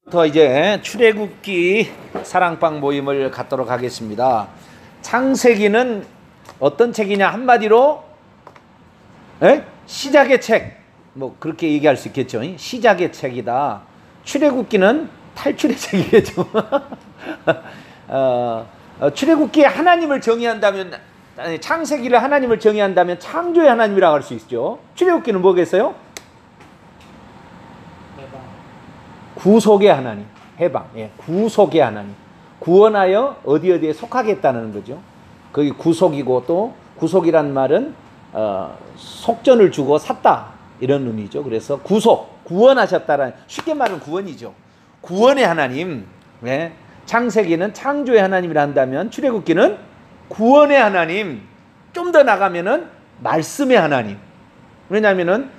더 이제 출애굽기 사랑방 모임을 갖도록 하겠습니다. 창세기는 어떤 책이냐? 한마디로 시작의 책, 뭐 그렇게 얘기할 수 있겠죠. 시작의 책이다. 출애굽기는 탈출의 책이겠죠. 출애굽기에 하나님을 정의한다면, 창세기를 하나님을 정의한다면 창조의 하나님이라고 할 수 있죠. 출애굽기는 뭐겠어요? 구속의 하나님, 해방, 구속의 하나님, 구원하여 어디에 속하겠다는 거죠. 거기 구속이고, 또 구속이란 말은 속전을 주고 샀다 이런 의미죠. 그래서 구속, 구원하셨다라는, 쉽게 말하면 구원이죠. 구원의 하나님. 창세기는 창조의 하나님이라 한다면 출애굽기는 구원의 하나님, 좀 더 나가면은 말씀의 하나님. 왜냐하면은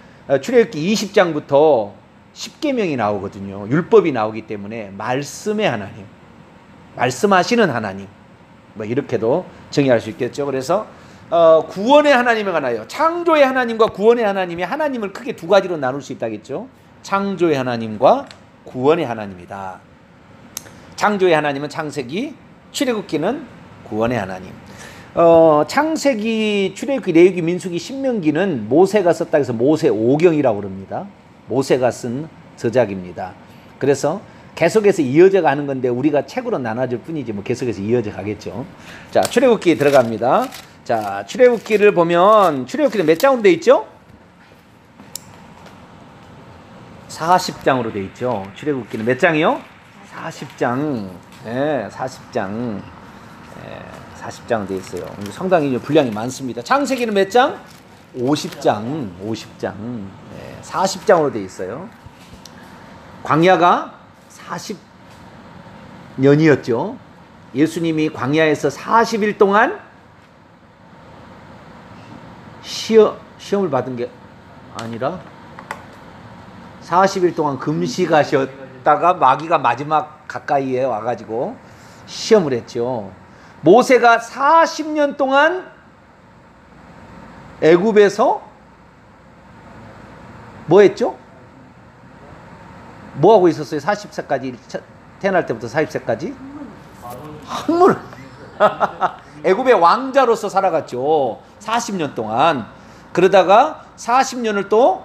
출애굽기 20장부터 10계명이 나오거든요. 율법이 나오기 때문에 말씀의 하나님, 말씀하시는 하나님, 뭐 이렇게도 정의할 수 있겠죠. 그래서 구원의 하나님에 관하여, 창조의 하나님과 구원의 하나님이 하나님을 크게 두 가지로 나눌 수 있다겠죠. 창조의 하나님과 구원의 하나님이다. 창조의 하나님은 창세기, 출애굽기는 구원의 하나님. 창세기, 출애굽기, 레위기, 민수기, 신명기는 모세가 썼다 해서 모세오경이라고 그럽니다. 모세가 쓴 저작입니다. 그래서 계속해서 이어져 가는 건데 우리가 책으로 나눠줄 뿐이지 뭐 계속해서 이어져 가겠죠. 자, 출애굽기 들어갑니다. 자, 출애굽기를 보면 출애굽기는 몇 장으로 되어 있죠? 40장으로 되어 있죠. 출애굽기는 몇 장이요? 40장. 40장. 40장 되어 있어요. 상당히 분량이 많습니다. 창세기는 몇 장? 50장. 40장으로 되어 있어요. 광야가 40년이었죠. 예수님이 광야에서 40일 동안 시험을 받은 게 아니라 40일 동안 금식하셨다가 마귀가 마지막 가까이에 와가지고 시험을 했죠. 모세가 40년 동안 애굽에서 뭐 했죠? 뭐 하고 있었어요? 40세까지, 태어날 때부터 40세까지? 학문. 애굽의 왕자로서 살아갔죠. 40년 동안. 그러다가 40년을 또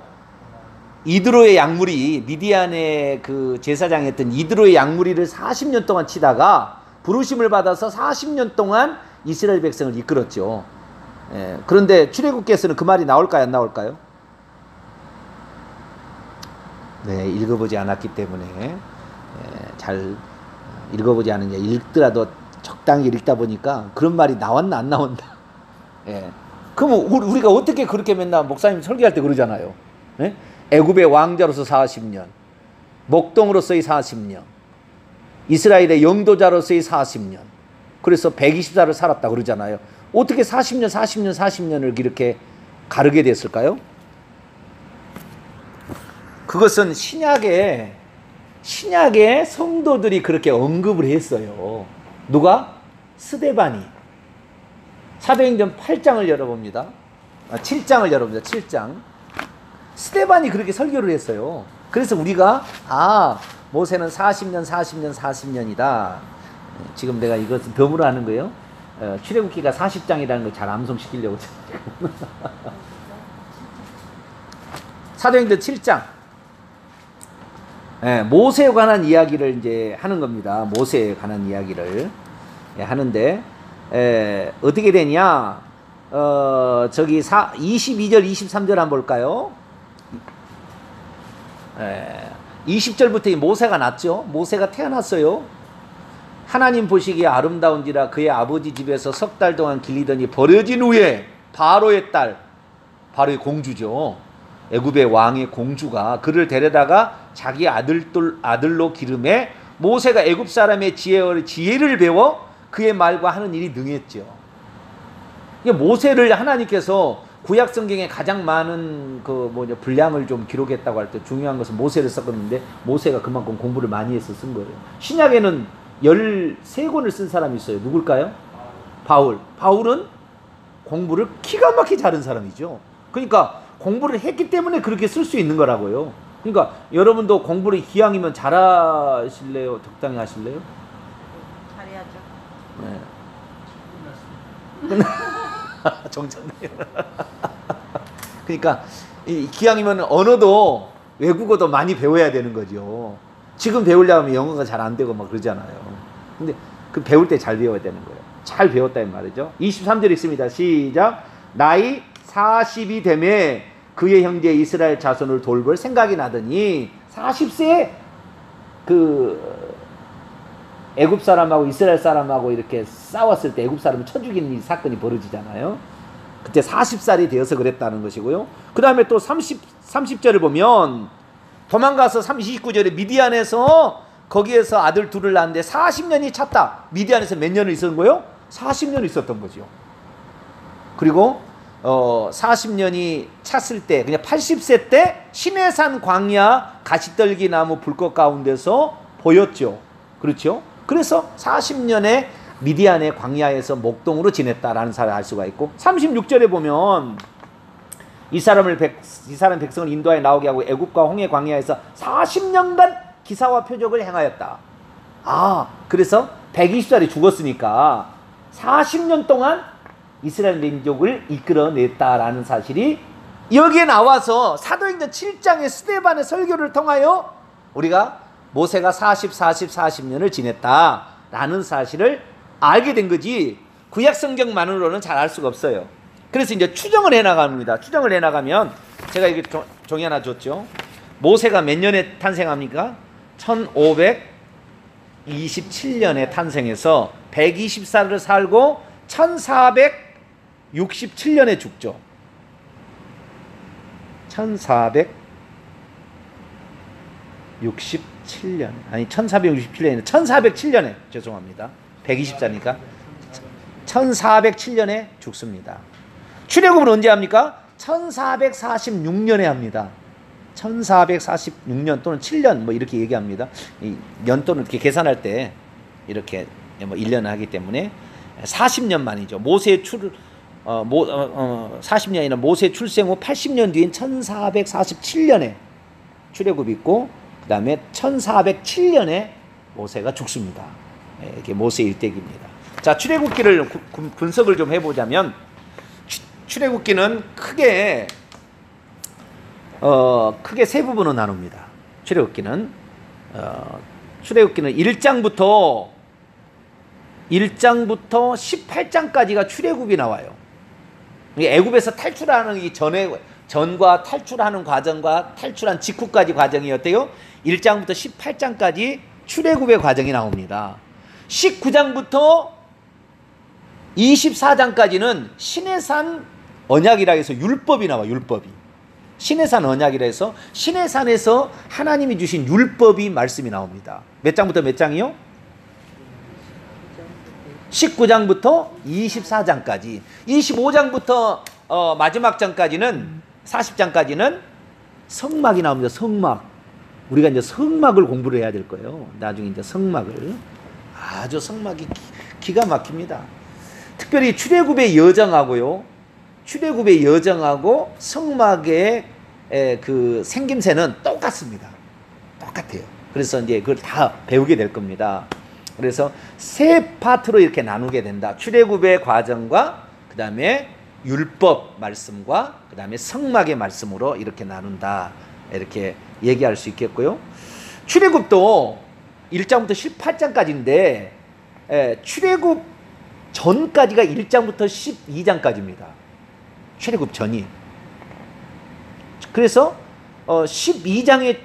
이드로의 양무리, 미디안의 그 제사장이었던 이드로의 양무리를 40년 동안 치다가 부르심을 받아서 40년 동안 이스라엘 백성을 이끌었죠. 그런데 출애굽기에서는 그 말이 나올까요? 안 나올까요? 네, 읽어보지 않았기 때문에 잘 읽어보지 않으냐. 읽더라도 적당히 읽다 보니까 그런 말이 나왔나 안 나온다. 그럼 우리가 어떻게 그렇게 맨날 목사님 설교할 때 그러잖아요. 애굽의 왕자로서 40년, 목동으로서의 40년, 이스라엘의 영도자로서의 40년, 그래서 120살을 살았다 그러잖아요. 어떻게 40년을 이렇게 가르게 됐을까요? 그것은 신약의 성도들이 그렇게 언급을 했어요. 누가? 스데반이. 사도행전 8장을 열어봅니다. 7장을 열어봅니다. 7장. 스데반이 그렇게 설교를 했어요. 그래서 우리가 모세는 40년이다. 지금 내가 이것은 덤으로 하는 거예요. 출애굽기가 40장이라는 걸 잘 암송시키려고. 사도행전 7장. 모세에 관한 이야기를 이제 하는 겁니다. 모세에 관한 이야기를 하는데 어떻게 되냐? 저기 22절, 23절 한번 볼까요? 20절부터 모세가 났죠. 모세가 태어났어요. 하나님 보시기에 아름다운지라 그의 아버지 집에서 석 달 동안 길리더니 버려진 후에 바로의 딸, 바로의 공주죠. 애굽의 왕의 공주가 그를 데려다가 자기 아들로 기름해 모세가 애굽 사람의 지혜를 배워 그의 말과 하는 일이 능했죠. 모세를 하나님께서 구약 성경에 가장 많은 분량을 좀 기록했다고 할 때 중요한 것은 모세를 썼는데 모세가 그만큼 공부를 많이 해서 쓴 거예요. 신약에는 13권을 쓴 사람이 있어요. 누굴까요? 바울. 바울은 공부를 기가 막히게 잘한 사람이죠. 그러니까 공부를 했기 때문에 그렇게 쓸 수 있는 거라고요. 그러니까 여러분도 공부를 기왕이면 잘하실래요? 적당히 하실래요? 잘해야죠. 네. 정쳤네요. 그러니까 이 기왕이면 언어도 외국어도 많이 배워야 되는 거죠. 지금 배우려면 영어가 잘 안 되고 막 그러잖아요. 근데 그 배울 때 잘 배워야 되는 거예요. 잘 배웠다 이 말이죠. 23절 있습니다. 시작. 나이 40이 되매 그의 형제 이스라엘 자손을 돌볼 생각이 나더니 40세에 그 애굽 사람하고 이스라엘 사람하고 이렇게 싸웠을 때 애굽 사람을 쳐 죽이는 이 사건이 벌어지잖아요. 그때 40살이 되어서 그랬다는 것이고요. 그 다음에 또 30절을 보면 도망가서 29절에 미디안에서 거기에서 아들 둘을 낳았는데 40년이 찼다. 미디안에서 몇 년을 있었던 거예요? 40년 있었던 거죠. 그리고 40년이 찼을 때 그냥 80세 때 시내산 광야 가시떨기 나무 불꽃 가운데서 보였죠. 그렇죠? 그래서 40년에 미디안의 광야에서 목동으로 지냈다라는 사실을 알 수가 있고 36절에 보면 이 사람 백성을 인도하여 나오게 하고 애굽과 홍해 광야에서 40년간 기사와 표적을 행하였다. 아, 그래서 120살이 죽었으니까 40년 동안 이스라엘 민족을 이끌어냈다라는 사실이 여기에 나와서 사도행전 7장의 스데반의 설교를 통하여 우리가 모세가 40년을 지냈다라는 사실을 알게 된 거지 구약 성경만으로는 잘 알 수가 없어요. 그래서 이제 추정을 해나갑니다. 추정을 해나가면 제가 이게 종이 하나 줬죠. 모세가 몇 년에 탄생합니까? 1527년에 탄생해서 120살을 살고 1467년에 죽죠. 1467년 아니 1467년에 1407년에 죄송합니다. 120살이니까 1407년에 죽습니다. 출애굽은 언제 합니까? 1446년에 합니다. 1446년 또는 7년 뭐 이렇게 얘기합니다. 이 연도는 이렇게 계산할 때 이렇게 뭐 1년 하기 때문에 40년 만이죠. 모세의 40년이나 모세 출생 후 80년 뒤인 1447년에 출애굽이 있고 그 다음에 1407년에 모세가 죽습니다. 이게 모세 일대기입니다. 자, 출애굽기를 분석을 좀 해보자면 출애굽기는 크게 세 부분으로 나눕니다. 출애굽기는 1장부터 18장까지가 출애굽이 나와요. 애굽에서 탈출하는 이 전과 탈출하는 과정과 탈출한 직후까지 과정이 어때요? 1장부터 18장까지 출애굽의 과정이 나옵니다. 19장부터 24장까지는 시내산 언약이라 해서 율법이 나와요. 율법이. 시내산 언약이라 해서 시내산에서 하나님이 주신 율법이 말씀이 나옵니다. 몇 장부터 몇 장이요? 19장부터 24장까지. 25장부터 마지막 장까지는 40장까지는 성막이 나옵니다. 성막. 우리가 이제 성막을 공부를 해야 될 거예요. 나중에 이제 성막을. 아주 성막이 기가 막힙니다. 특별히 출애굽의 여정하고요. 출애굽의 여정하고 성막의 그 생김새는 똑같습니다. 똑같아요. 그래서 이제 그걸 다 배우게 될 겁니다. 그래서 세 파트로 이렇게 나누게 된다. 출애굽의 과정과 그 다음에 율법 말씀과 그 다음에 성막의 말씀으로 이렇게 나눈다. 이렇게 얘기할 수 있겠고요. 출애굽도 1장부터 18장까지인데 출애굽 전까지가 1장부터 12장까지입니다. 출애굽 전이. 그래서 12장에서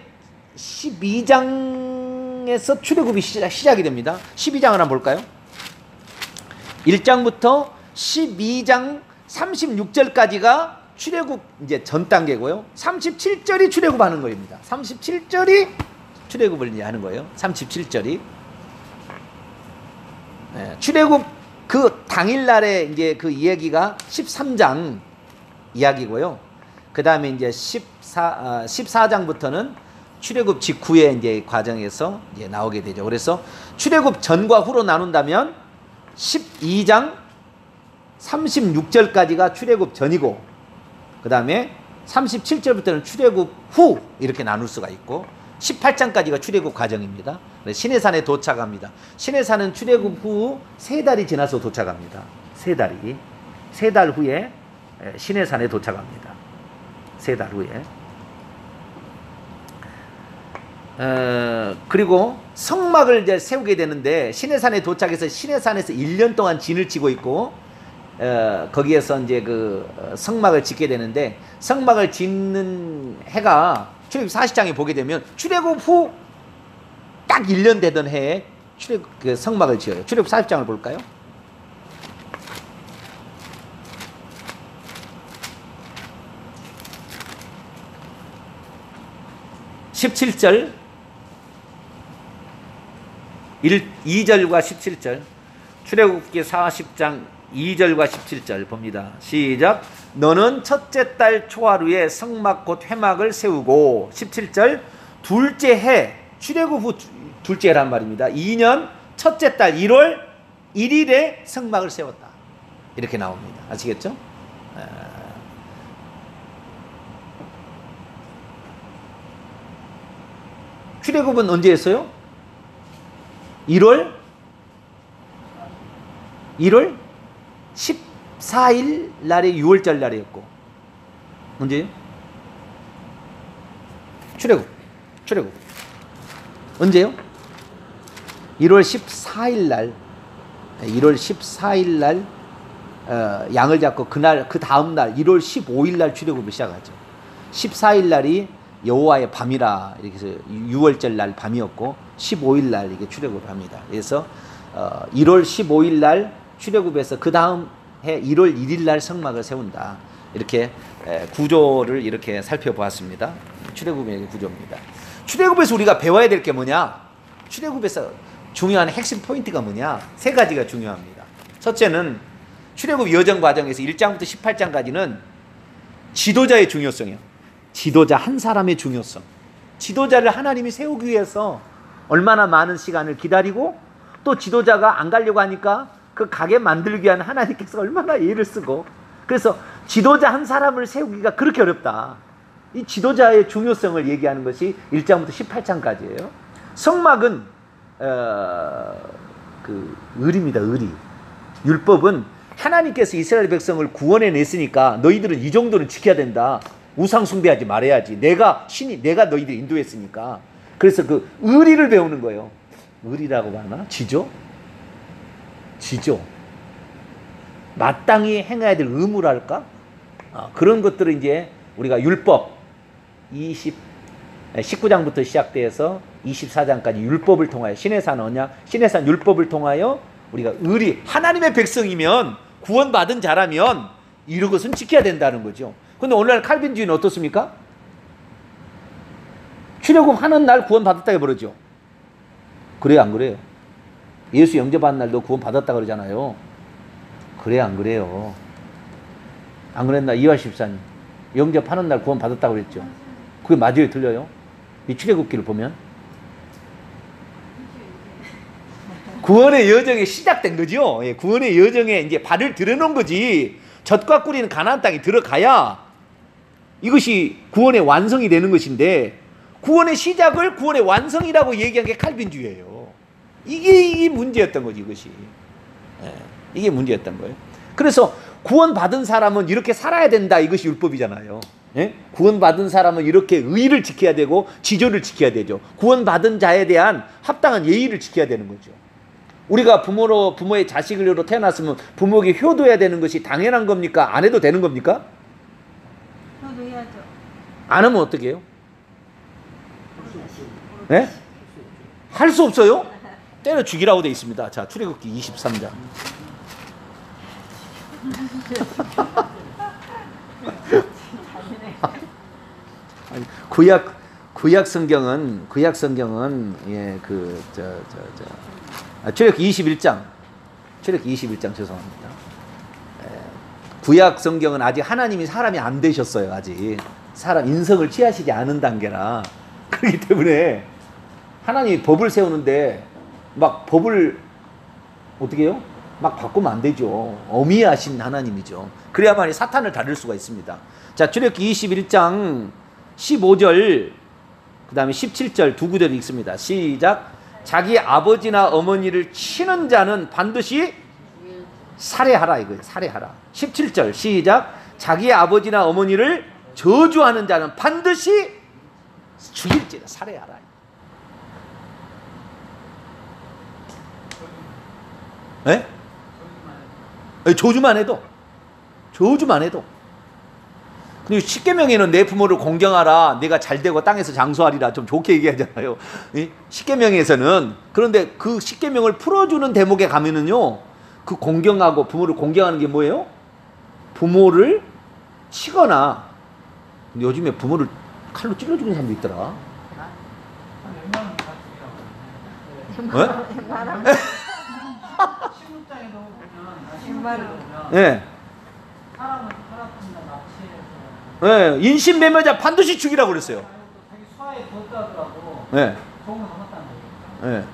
출애굽이 시작이 됩니다. 12장을 한번 볼까요? 1장부터 12장 36절까지가 출애굽 이제 전 단계고요. 37절이 출애굽하는 거입니다. 37절이 출애굽을 이제 하는 거예요. 37절이 출애굽 그 당일날에 이제 그 이야기가 13장 이야기고요. 그 다음에 이제 14장부터는 출애굽 직후에 이제 과정에서 이제 나오게 되죠. 그래서 출애굽 전과 후로 나눈다면 12장 36절까지가 출애굽 전이고, 그 다음에 37절부터는 출애굽 후 이렇게 나눌 수가 있고 18장까지가 출애굽 과정입니다. 시내산에 도착합니다. 시내산은 출애굽 후 3달이 지나서 도착합니다. 3달이. 3달 후에 시내산에 도착합니다. 3달 후에. 그리고 성막을 이제 세우게 되는데 시내산에 도착해서 시내산에서 1년 동안 진을 치고 있고 거기에서 이제 그 성막을 짓게 되는데 성막을 짓는 해가 출애굽 40장에 보게 되면 출애굽 후 딱 1년 되던 해에 그 성막을 지어요. 출애굽 40장을 볼까요? (17절) 2절과 17절 출애굽기 40장 2절과 17절 봅니다. 시작. 너는 첫째 달 초하루에 성막 곧 회막을 세우고 17절 둘째 해 출애굽 후 둘째 해란 말입니다. 2년 첫째 달 1월 1일에 성막을 세웠다. 이렇게 나옵니다. 아시겠죠? 출애굽은 언제 했어요? 1월 14일 날에 6월절 날이었고 언제요? 출애굽 언제요? 1월 14일 날 1월 14일 날 양을 잡고 그날 그 다음 날 1월 15일 날 출애굽을 시작하죠. 14일 날이 여호와의 밤이라 이렇게 해서 6월절 날 밤이었고 15일 날 이게 출애굽을 합니다. 그래서 1월 15일 날 출애굽에서 그 다음 해 1월 1일 날 성막을 세운다. 이렇게 구조를 이렇게 살펴보았습니다. 출애굽의 구조입니다. 출애굽에서 우리가 배워야 될 게 뭐냐? 출애굽에서 중요한 핵심 포인트가 뭐냐? 3가지가 중요합니다. 첫째는 출애굽 여정 과정에서 1장부터 18장까지는 지도자의 중요성이에요. 지도자 한 사람의 중요성. 지도자를 하나님이 세우기 위해서 얼마나 많은 시간을 기다리고 또 지도자가 안 가려고 하니까 그 가게 만들기 위한 하나님께서 얼마나 애를 쓰고 그래서 지도자 한 사람을 세우기가 그렇게 어렵다. 이 지도자의 중요성을 얘기하는 것이 1장부터 18장까지예요. 성막은 그 의리입니다. 의리. 율법은 하나님께서 이스라엘 백성을 구원해 냈으니까 너희들은 이 정도는 지켜야 된다. 우상 숭배하지 말아야지. 내가 너희들 인도했으니까. 그래서 그 의리를 배우는 거예요. 의리라고 하나? 지조? 마땅히 행해야 될 의무랄까? 그런 것들을 이제 우리가 율법 19장부터 시작돼서 24장까지 율법을 통하여 시내산 언약, 시내산 율법을 통하여 우리가 의리, 하나님의 백성이면 구원받은 자라면 이런 것은 지켜야 된다는 거죠. 근데 오늘날 칼빈주의는 어떻습니까? 출애굽 하는 날 구원받았다 해버리죠. 그래요, 안 그래요? 예수 영접하는 날도 구원받았다 그러잖아요. 그래요, 안 그래요? 안 그랬나? 이화 집사님 영접하는 날 구원받았다 그랬죠. 그게 맞아요, 틀려요? 이 출애굽기를 보면 구원의 여정이 시작된 거죠. 예, 구원의 여정에 이제 발을 들여놓은 거지. 젖과 꿀이는 가나안 땅에 들어가야 이것이 구원의 완성이 되는 것인데 구원의 시작을 구원의 완성이라고 얘기한 게 칼빈주의예요. 이게 문제였던 거지, 이것이. 예, 이게 문제였던 거예요. 그래서 구원받은 사람은 이렇게 살아야 된다, 이것이 율법이잖아요. 예? 구원받은 사람은 이렇게 의의를 지켜야 되고 지조를 지켜야 되죠. 구원받은 자에 대한 합당한 예의를 지켜야 되는 거죠. 우리가 부모의 자식으로 태어났으면 부모에게 효도해야 되는 것이 당연한 겁니까? 안 해도 되는 겁니까? 효도해야죠. 안 하면 어떻게 해요? 네? 할 수 없어요? 때려 죽이라고 되어 있습니다. 자, 출애굽기 23장. 구약 성경은 출애굽기 21장. 출애굽기 21장 죄송합니다. 구약 성경은 아직 하나님이 사람이 안 되셨어요. 아직 사람 인성을 취하시지 않은 단계라. 그렇기 때문에 하나님이 법을 세우는데 막 법을 어떻게 해요? 막 바꾸면 안 되죠. 어미하신 하나님이죠. 그래야만이 사탄을 다룰 수가 있습니다. 자, 출애굽기 21장 15절 그 다음에 17절 두 구절을 읽습니다. 시작. 자기 아버지나 어머니를 치는 자는 반드시 살해하라 이거예요. 살해하라. 17절 시작. 자기 아버지나 어머니를 저주하는 자는 반드시 죽일지라. 살해하라. 예? 저주만 해도. 근데 십계명에는 내 부모를 공경하라, 내가 잘되고 땅에서 장수하리라 좀 좋게 얘기하잖아요. 십계명에서는. 그런데 그 십계명을 풀어주는 대목에 가면은요, 그 공경하고 부모를 공경하는 게 뭐예요? 부모를 치거나. 근데 요즘에 부모를 칼로 찔러 죽이는 사람도 있더라. 네? 16장에도 보면 예. 사람은 살아픈다 납치해서 예, 인신매매자 반드시 죽이라고 그랬어요. 자기 수하에 뒀다더라고. 예. 종을 넘었다는 예. 거예요.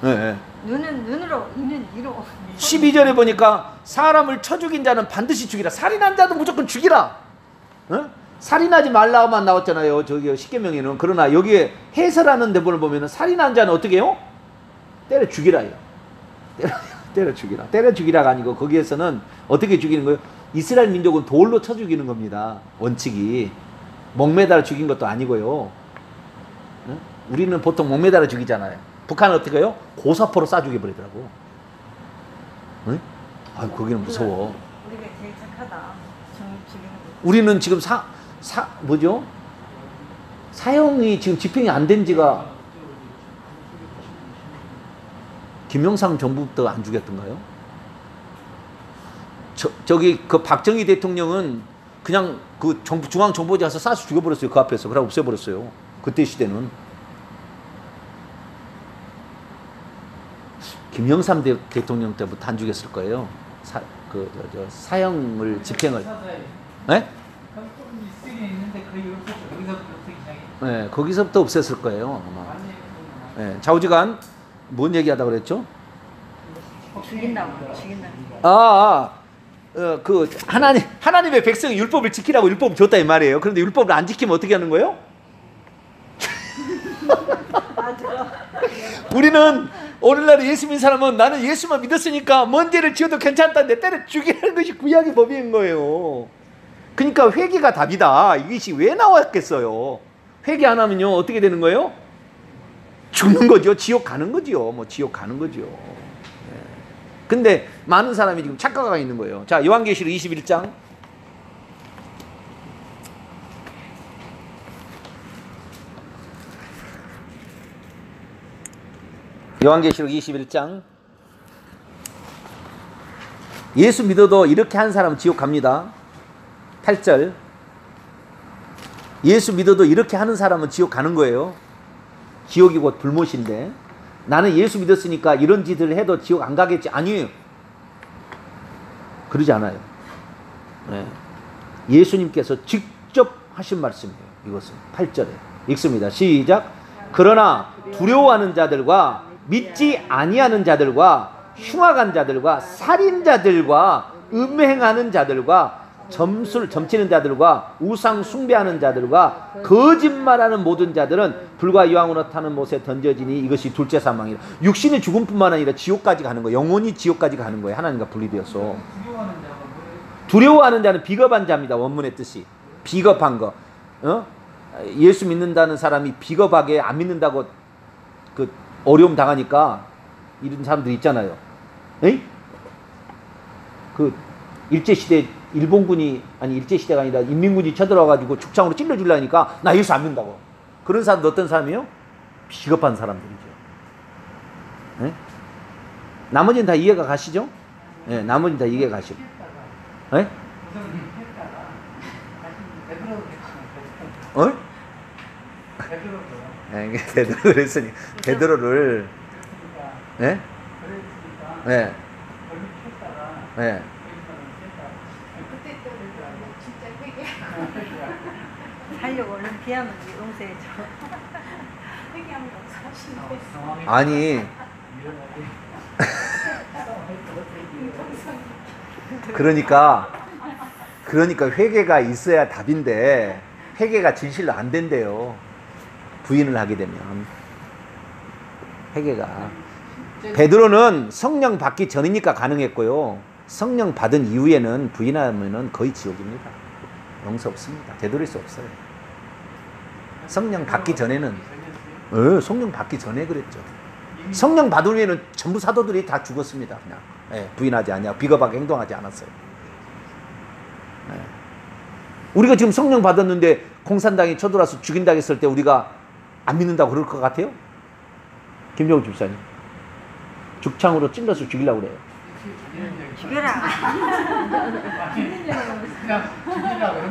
예. 예. 눈으로 이는 이로 12절에 보니까 사람을 쳐 죽인 자는 반드시 죽이라. 살인한 자도 무조건 죽이라. 어? 살인하지 말라고만 나왔잖아요. 저기 십계명에는. 그러나 여기에 해설하는 대본을 보면은 살인한 자는 어떻게 해요? 때려 죽이라요. 때려 죽이라. 때려 죽이라가 아니고 거기에서는 어떻게 죽이는 거예요? 이스라엘 민족은 돌로 쳐 죽이는 겁니다. 원칙이. 목매달아 죽인 것도 아니고요. 어? 우리는 보통 목매달아 죽이잖아요. 북한은 어떻게 해요? 고사포로 쏴 죽여버리더라고. 응? 아유, 거기는 무서워. 우리가 제일 착하다. 죽이는 거. 우리는 지금 뭐죠? 사형이 지금 집행이 안 된 지가 김영삼 정부 때 안 죽였던가요? 저기 그 박정희 대통령은 그냥 그 중앙정보지 가서 쏴서 죽여버렸어요. 그 앞에서. 그러고 없애버렸어요. 그때 시대는. 김영삼 대통령 때부터 안 죽였을 거예요. 사형을 집행을. 네? 조금 있으긴 있는데 거의 여기서부터 시작해. 네, 거기서부터 없앴을 거예요. 아마. 네, 좌우지간 뭔 얘기하다 그랬죠? 죽인다고. 그 하나님의 백성이 율법을 지키라고 율법을 줬다 이 말이에요. 그런데 율법을 안 지키면 어떻게 하는 거예요? 우리는 오늘날 예수 믿는 사람은 나는 예수만 믿었으니까 뭔 죄를 지어도 괜찮다는데 때려 죽이라는 것이 구약의 법인 거예요. 그러니까 회개가 답이다. 이것이 왜 나왔겠어요? 회개 안 하면요 어떻게 되는 거예요? 죽는 거죠. 지옥 가는 거죠. 뭐 지옥 가는 거죠. 근데 많은 사람이 지금 착각하고 있는 거예요. 자, 요한계시록 21장. 요한계시록 21장. 예수 믿어도 이렇게 한 사람은 지옥 갑니다. 8절. 예수 믿어도 이렇게 하는 사람은 지옥 가는 거예요. 지옥이 곧 불못인데, 나는 예수 믿었으니까 이런 짓을 해도 지옥 안 가겠지. 아니에요. 그러지 않아요. 네. 예수님께서 직접 하신 말씀이에요. 이것은 8절에 읽습니다. 시작. 그러나 두려워하는 자들과 믿지 아니하는 자들과 흉악한 자들과 살인자들과 음행하는 자들과 점치는 자들과 우상 숭배하는 자들과 거짓말하는 모든 자들은 불과 유황으로 타는 못에 던져지니 이것이 둘째 사망이라. 육신의 죽음뿐만 아니라 지옥까지 가는 거예요. 영원히 지옥까지 가는 거예요. 하나님과 분리되어서. 두려워하는 자는 비겁한 자입니다. 원문의 뜻이 비겁한 거. 예수 믿는다는 사람이 비겁하게 안 믿는다고 그 어려움 당하니까 이런 사람들 있잖아요. 에이? 그 일제시대 일본군이 일제시대가 아니라 인민군이 쳐들어와가지고 죽창으로 찔러주려니까 나 예수 안 믿는다고. 그런 사람도 어떤 사람이에요? 비겁한 사람들이죠. 네? 나머지는 다 이해가 가시죠? 네, 나머지는 다 이해가 가시고. 네? 어? 베드로 그랬으니 베드로를 네? 네. 네. 살려고 얼른 피하면 용서해줘. 회개하면 없어. 아니 그러니까 회개가 있어야 답인데 회개가 진실로 안 된대요. 부인을 하게 되면 회개가. 베드로는 성령 받기 전이니까 가능했고요. 성령 받은 이후에는 부인하면은 거의 지옥입니다. 용서 없습니다. 되돌릴 수 없어요. 성령 받기 전에는 성령 받기 전에 그랬죠. 성령 받은 후에는 전부 사도들이 다 죽었습니다. 그냥 부인하지 않냐 비겁하게 행동하지 않았어요. 우리가 지금 성령 받았는데 공산당이 쳐들어와서 죽인다고 했을 때 우리가 안 믿는다고 그럴 것 같아요? 김정우 집사님 죽창으로 찔러서 죽이려고 그래요. 죽여라.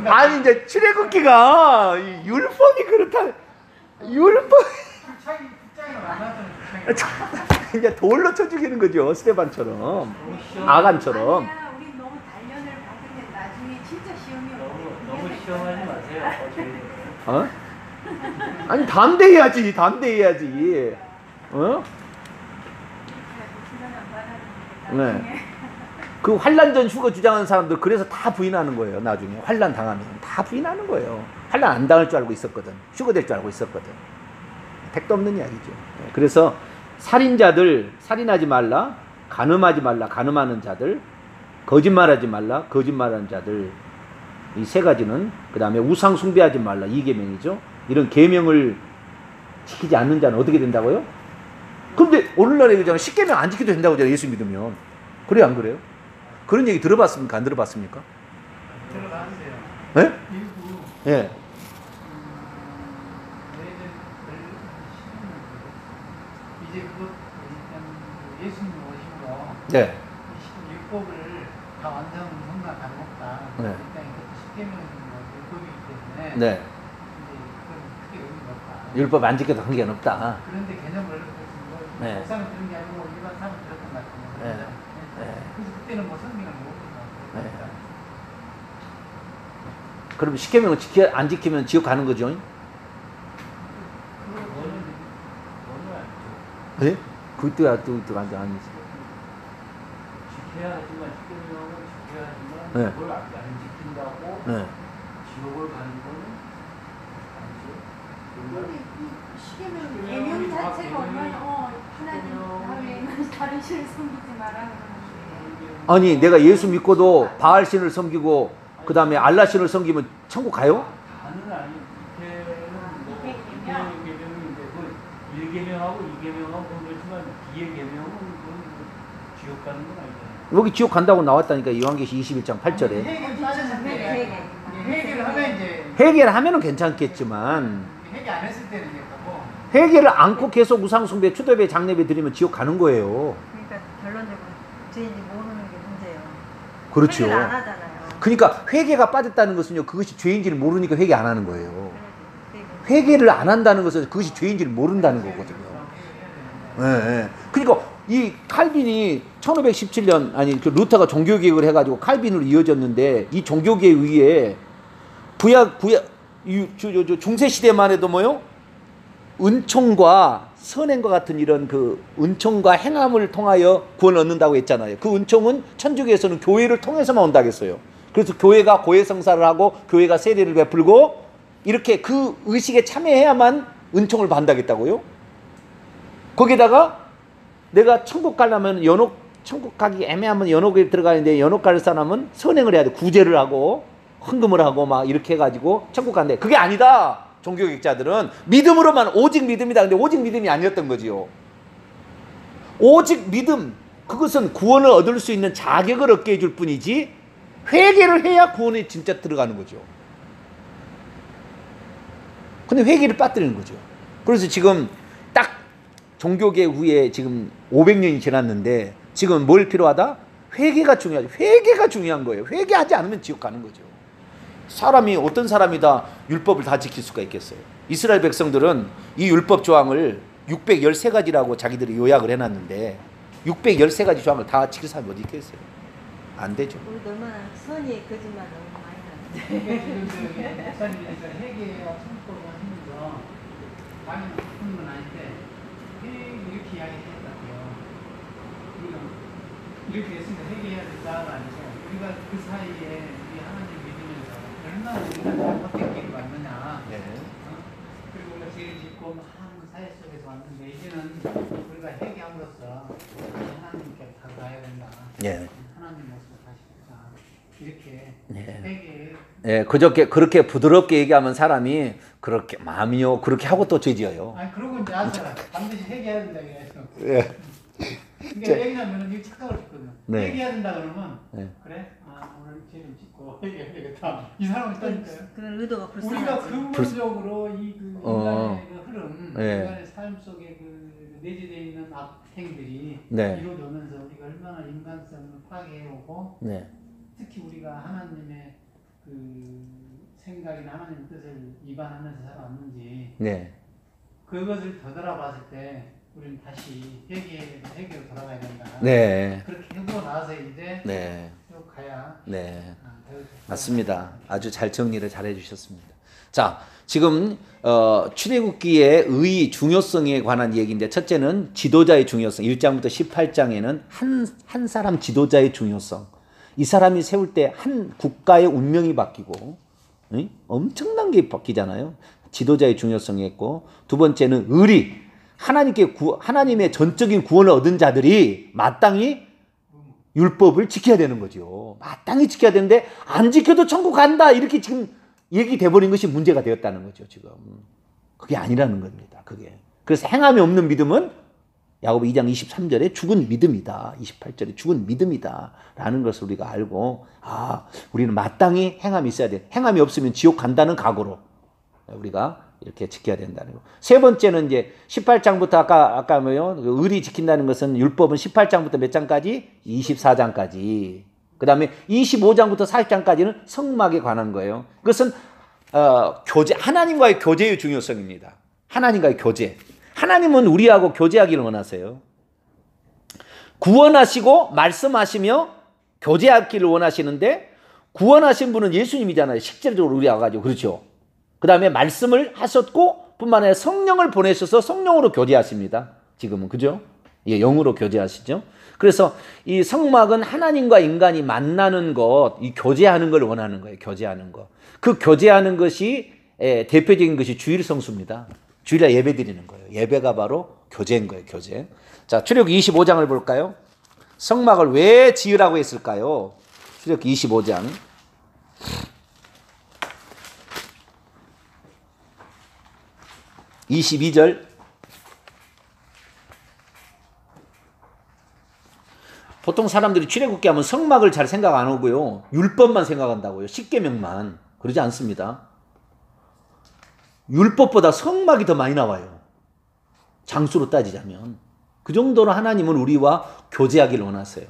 아니 이제 출애굽기가 율법이 그렇다. 율법 출장을 만났던 이제 돌로 쳐 죽이는 거죠. 스테반처럼 아간처럼. 아니야, 우리 너무 단련을 받으면 나중에 진짜 시험이 너무 시험하지 마세요. 어? 아니 담대해야지. 담대해야지. 어? 네. 그 환란전 휴거 주장하는 사람들 그래서 다 부인하는 거예요. 나중에 환란 당하면 다 부인하는 거예요. 환란 안 당할 줄 알고 있었거든. 휴거될 줄 알고 있었거든. 택도 없는 이야기죠. 그래서 살인자들 살인하지 말라, 간음하지 말라, 간음하는 자들, 거짓말하지 말라, 거짓말하는 자들, 이 세 가지는, 그 다음에 우상 숭배하지 말라, 이 계명이죠. 이런 계명을 지키지 않는 자는 어떻게 된다고요? 근데 오늘날에 그냥 10계명 안 지켜도 된다고 하잖아요. 예수 믿으면. 그래요, 안 그래요? 그런 얘기 들어봤습니까? 안 들어봤습니까? 들어가세요. 예? 일부 예. 이제 그것 예수님 오시고 네. 율법을 다 완성 성납 안 먹다. 네. 일단 이것도 10계명은 율법이기 때문에 네. 이제 그건 크게 의미가 없다. 율법 안 지켜도 관계는 없다. 그런데 개념을 네. 목사는 그런 게 아니고 일반 사람은 그랬던 것 같아요. 네. 네. 그래서 그때는 뭐 성경을 못 네. 보니까. 그럼 10계명을 안 지키면 지옥 가는 거죠? 예? 그때야 또 아니지. 지켜야 하지만 십계명은 지켜야 하지만 네. 그걸 안 지킨다고 네. 지옥을 가는 거는 아니죠. 시계명 예명 자체가 얼마나 하나님 다음에 다른 신을 섬기지 마라. 아니 내가 예수 믿고도 바알 신을 섬기고 그 다음에 알라 신을 섬기면 천국 가요? 다는 아니. 계명은 계명인데 그 1계명하고 2계명하고 그렇지만 뒤에 계명은 지옥 가는 건 아니잖아요. 여기 지옥 간다고 나왔다니까 요한계시 21장 8절에. 회개를 따졌는데 회개를 하면 이제 회개를 하면은 괜찮겠지만 회개 안 했을 때는 이제 뭐 회개를 안고 계속 우상숭배, 추도배, 장례배 드리면 지옥 가는 거예요. 그러니까 결론적으로 죄인지 모르는 게 문제예요. 그렇죠. 회개를 안 하잖아요. 그러니까 회개가 빠졌다는 것은요, 그것이 죄인지를 모르니까 회개 안 하는 거예요. 그래서 회개를 안 한다는 것은 그것이 죄인지를 모른다는 거거든요. 예, 예. 그러니까 이 칼빈이 1517년 아니 그 루터가 종교개혁을 해가지고 칼빈으로 이어졌는데 이 종교개혁에 의해 중세 시대만 해도 뭐요? 은총과 선행과 같은 이런 그 은총과 행함을 통하여 구원을 얻는다고 했잖아요. 그 은총은 천주교에서는 교회를 통해서만 온다고 했어요. 그래서 교회가 고해성사를 하고 교회가 세례를 베풀고 이렇게 그 의식에 참여해야만 은총을 받는다고 했다고요. 거기다가 내가 천국 가려면 천국 가기 애매하면 연옥에 들어가는데 연옥 갈 사람은 선행을 해야 돼. 구제를 하고 헌금을 하고 막 이렇게 해가지고 천국 간대. 그게 아니다. 종교개혁자들은 믿음으로만 오직 믿음이다. 근데 오직 믿음이 아니었던 거지요. 오직 믿음 그것은 구원을 얻을 수 있는 자격을 얻게 해줄 뿐이지 회개를 해야 구원에 진짜 들어가는 거죠. 근데 회개를 빠뜨리는 거죠. 그래서 지금 딱 종교개혁 후에 지금 500년이 지났는데 지금 뭘 필요하다? 회개가 중요하죠. 회개가 중요한 거예요. 회개하지 않으면 지옥 가는 거죠. 사람이 어떤 사람이 다 율법을 다 지킬 수가 있겠어요. 이스라엘 백성들은 이 율법 조항을 613가지라고 자기들이 요약을 해놨는데 613가지 조항을 다 지킬 사람이 어디 있겠어요? 안 되죠. 우리도 얼마나 선의의 거짓말 너무 많이 나는데. 그러니까 지금 목사님께서 회개와 천국을 하면서 많이 바꾸는 건 아닌데 이렇게 이야기했다고요. 우리가 이렇게 했으니까 회개해야 된다가 아니고 우리가 그 사이에 우리 하나님 믿으면서 얼마나 우리가 잘못된 길을 왔느냐. 네. 그리고 우리가 죄를 짓고 한 사회 속에서 왔는데 이제는 우리가 회개함으로써 하나님께 다가가야 된다. 네. 하나님 모습을 다시 보자. 이렇게 네. 회개. 예, 그렇게 부드럽게 얘기하면 사람이 그렇게 마음이요 그렇게 하고 또 죄지어요. 아니 그러고 이제 아세요. 반드시 회개해야 된다 이래서. 예. 그러니까 회개하면 이 착각을 짓거든. 네. 회개해야 된다 그러면 네. 그래? 아 오늘 죄를 짓고 회개해야 되겠다. 이 사람은 있다니까요. 그런 의도가 우리가 불쌍하지. 근본적으로 이그 인간의 그 흐름, 네. 인간의 삶 속에 그 내재되어 있는 악행들이 네. 이루어지면서 우리가 얼마나 인간성을 파괴해오고 네. 특히 우리가 하나님의 그 생각이나 하나님의 뜻을 위반하면서 살아왔는지 네. 그것을 되돌아봤을 때 우리는 다시 회개로 돌아가야 된다. 네. 그렇게 해보고 나서 이제 네. 쭉 가야 네. 배울 수 있다. 맞습니다. 아주 잘 정리를 잘 해주셨습니다. 자, 지금 출애굽기의 의 중요성에 관한 얘기인데 첫째는 지도자의 중요성. 1장부터 18장에는 한 사람 지도자의 중요성. 이 사람이 세울 때 한 국가의 운명이 바뀌고 엄청난 게 바뀌잖아요. 지도자의 중요성이 있고 두 번째는 의리. 하나님의 전적인 구원을 얻은 자들이 마땅히 율법을 지켜야 되는 거죠. 마땅히 지켜야 되는데 안 지켜도 천국 간다 이렇게 지금 얘기돼 버린 것이 문제가 되었다는 거죠. 지금 그게 아니라는 겁니다. 그게 그래서 행함이 없는 믿음은 야고보 2장 23절에 죽은 믿음이다. 28절에 죽은 믿음이다 라는 것을 우리가 알고 우리는 마땅히 행함이 있어야 돼. 행함이 없으면 지옥 간다는 각오로 우리가 이렇게 지켜야 된다는 거. 세 번째는 이제 18장부터 아까 뭐요? 의리 지킨다는 것은 율법은 18장부터 몇 장까지? 24장까지. 그다음에 25장부터 40장까지는 성막에 관한 거예요. 그것은 교제, 하나님과의 교제의 중요성입니다. 하나님과의 교제. 하나님은 우리하고 교제하기를 원하세요. 구원하시고 말씀하시며 교제하기를 원하시는데 구원하신 분은 예수님이잖아요. 실질적으로 우리 와가지고 그렇죠. 그 다음에 말씀을 하셨고 뿐만 아니라 성령을 보내셔서 성령으로 교제하십니다. 지금은 그죠? 예, 영으로 교제하시죠. 그래서 이 성막은 하나님과 인간이 만나는 것, 이 교제하는 걸 원하는 거예요. 교제하는 것. 그 교제하는 것이 대표적인 것이 주일 성수입니다. 주일에 예배 드리는 거예요. 예배가 바로 교제인 거예요. 교제. 자, 출애굽기 25장을 볼까요? 성막을 왜 지으라고 했을까요? 출애굽기 25장. 22절. 보통 사람들이 출애굽기 하면 성막을 잘 생각 안 하고요. 율법만 생각한다고요. 십계명만. 그러지 않습니다. 율법보다 성막이 더 많이 나와요. 장수로 따지자면. 그 정도로 하나님은 우리와 교제하기를 원하세요.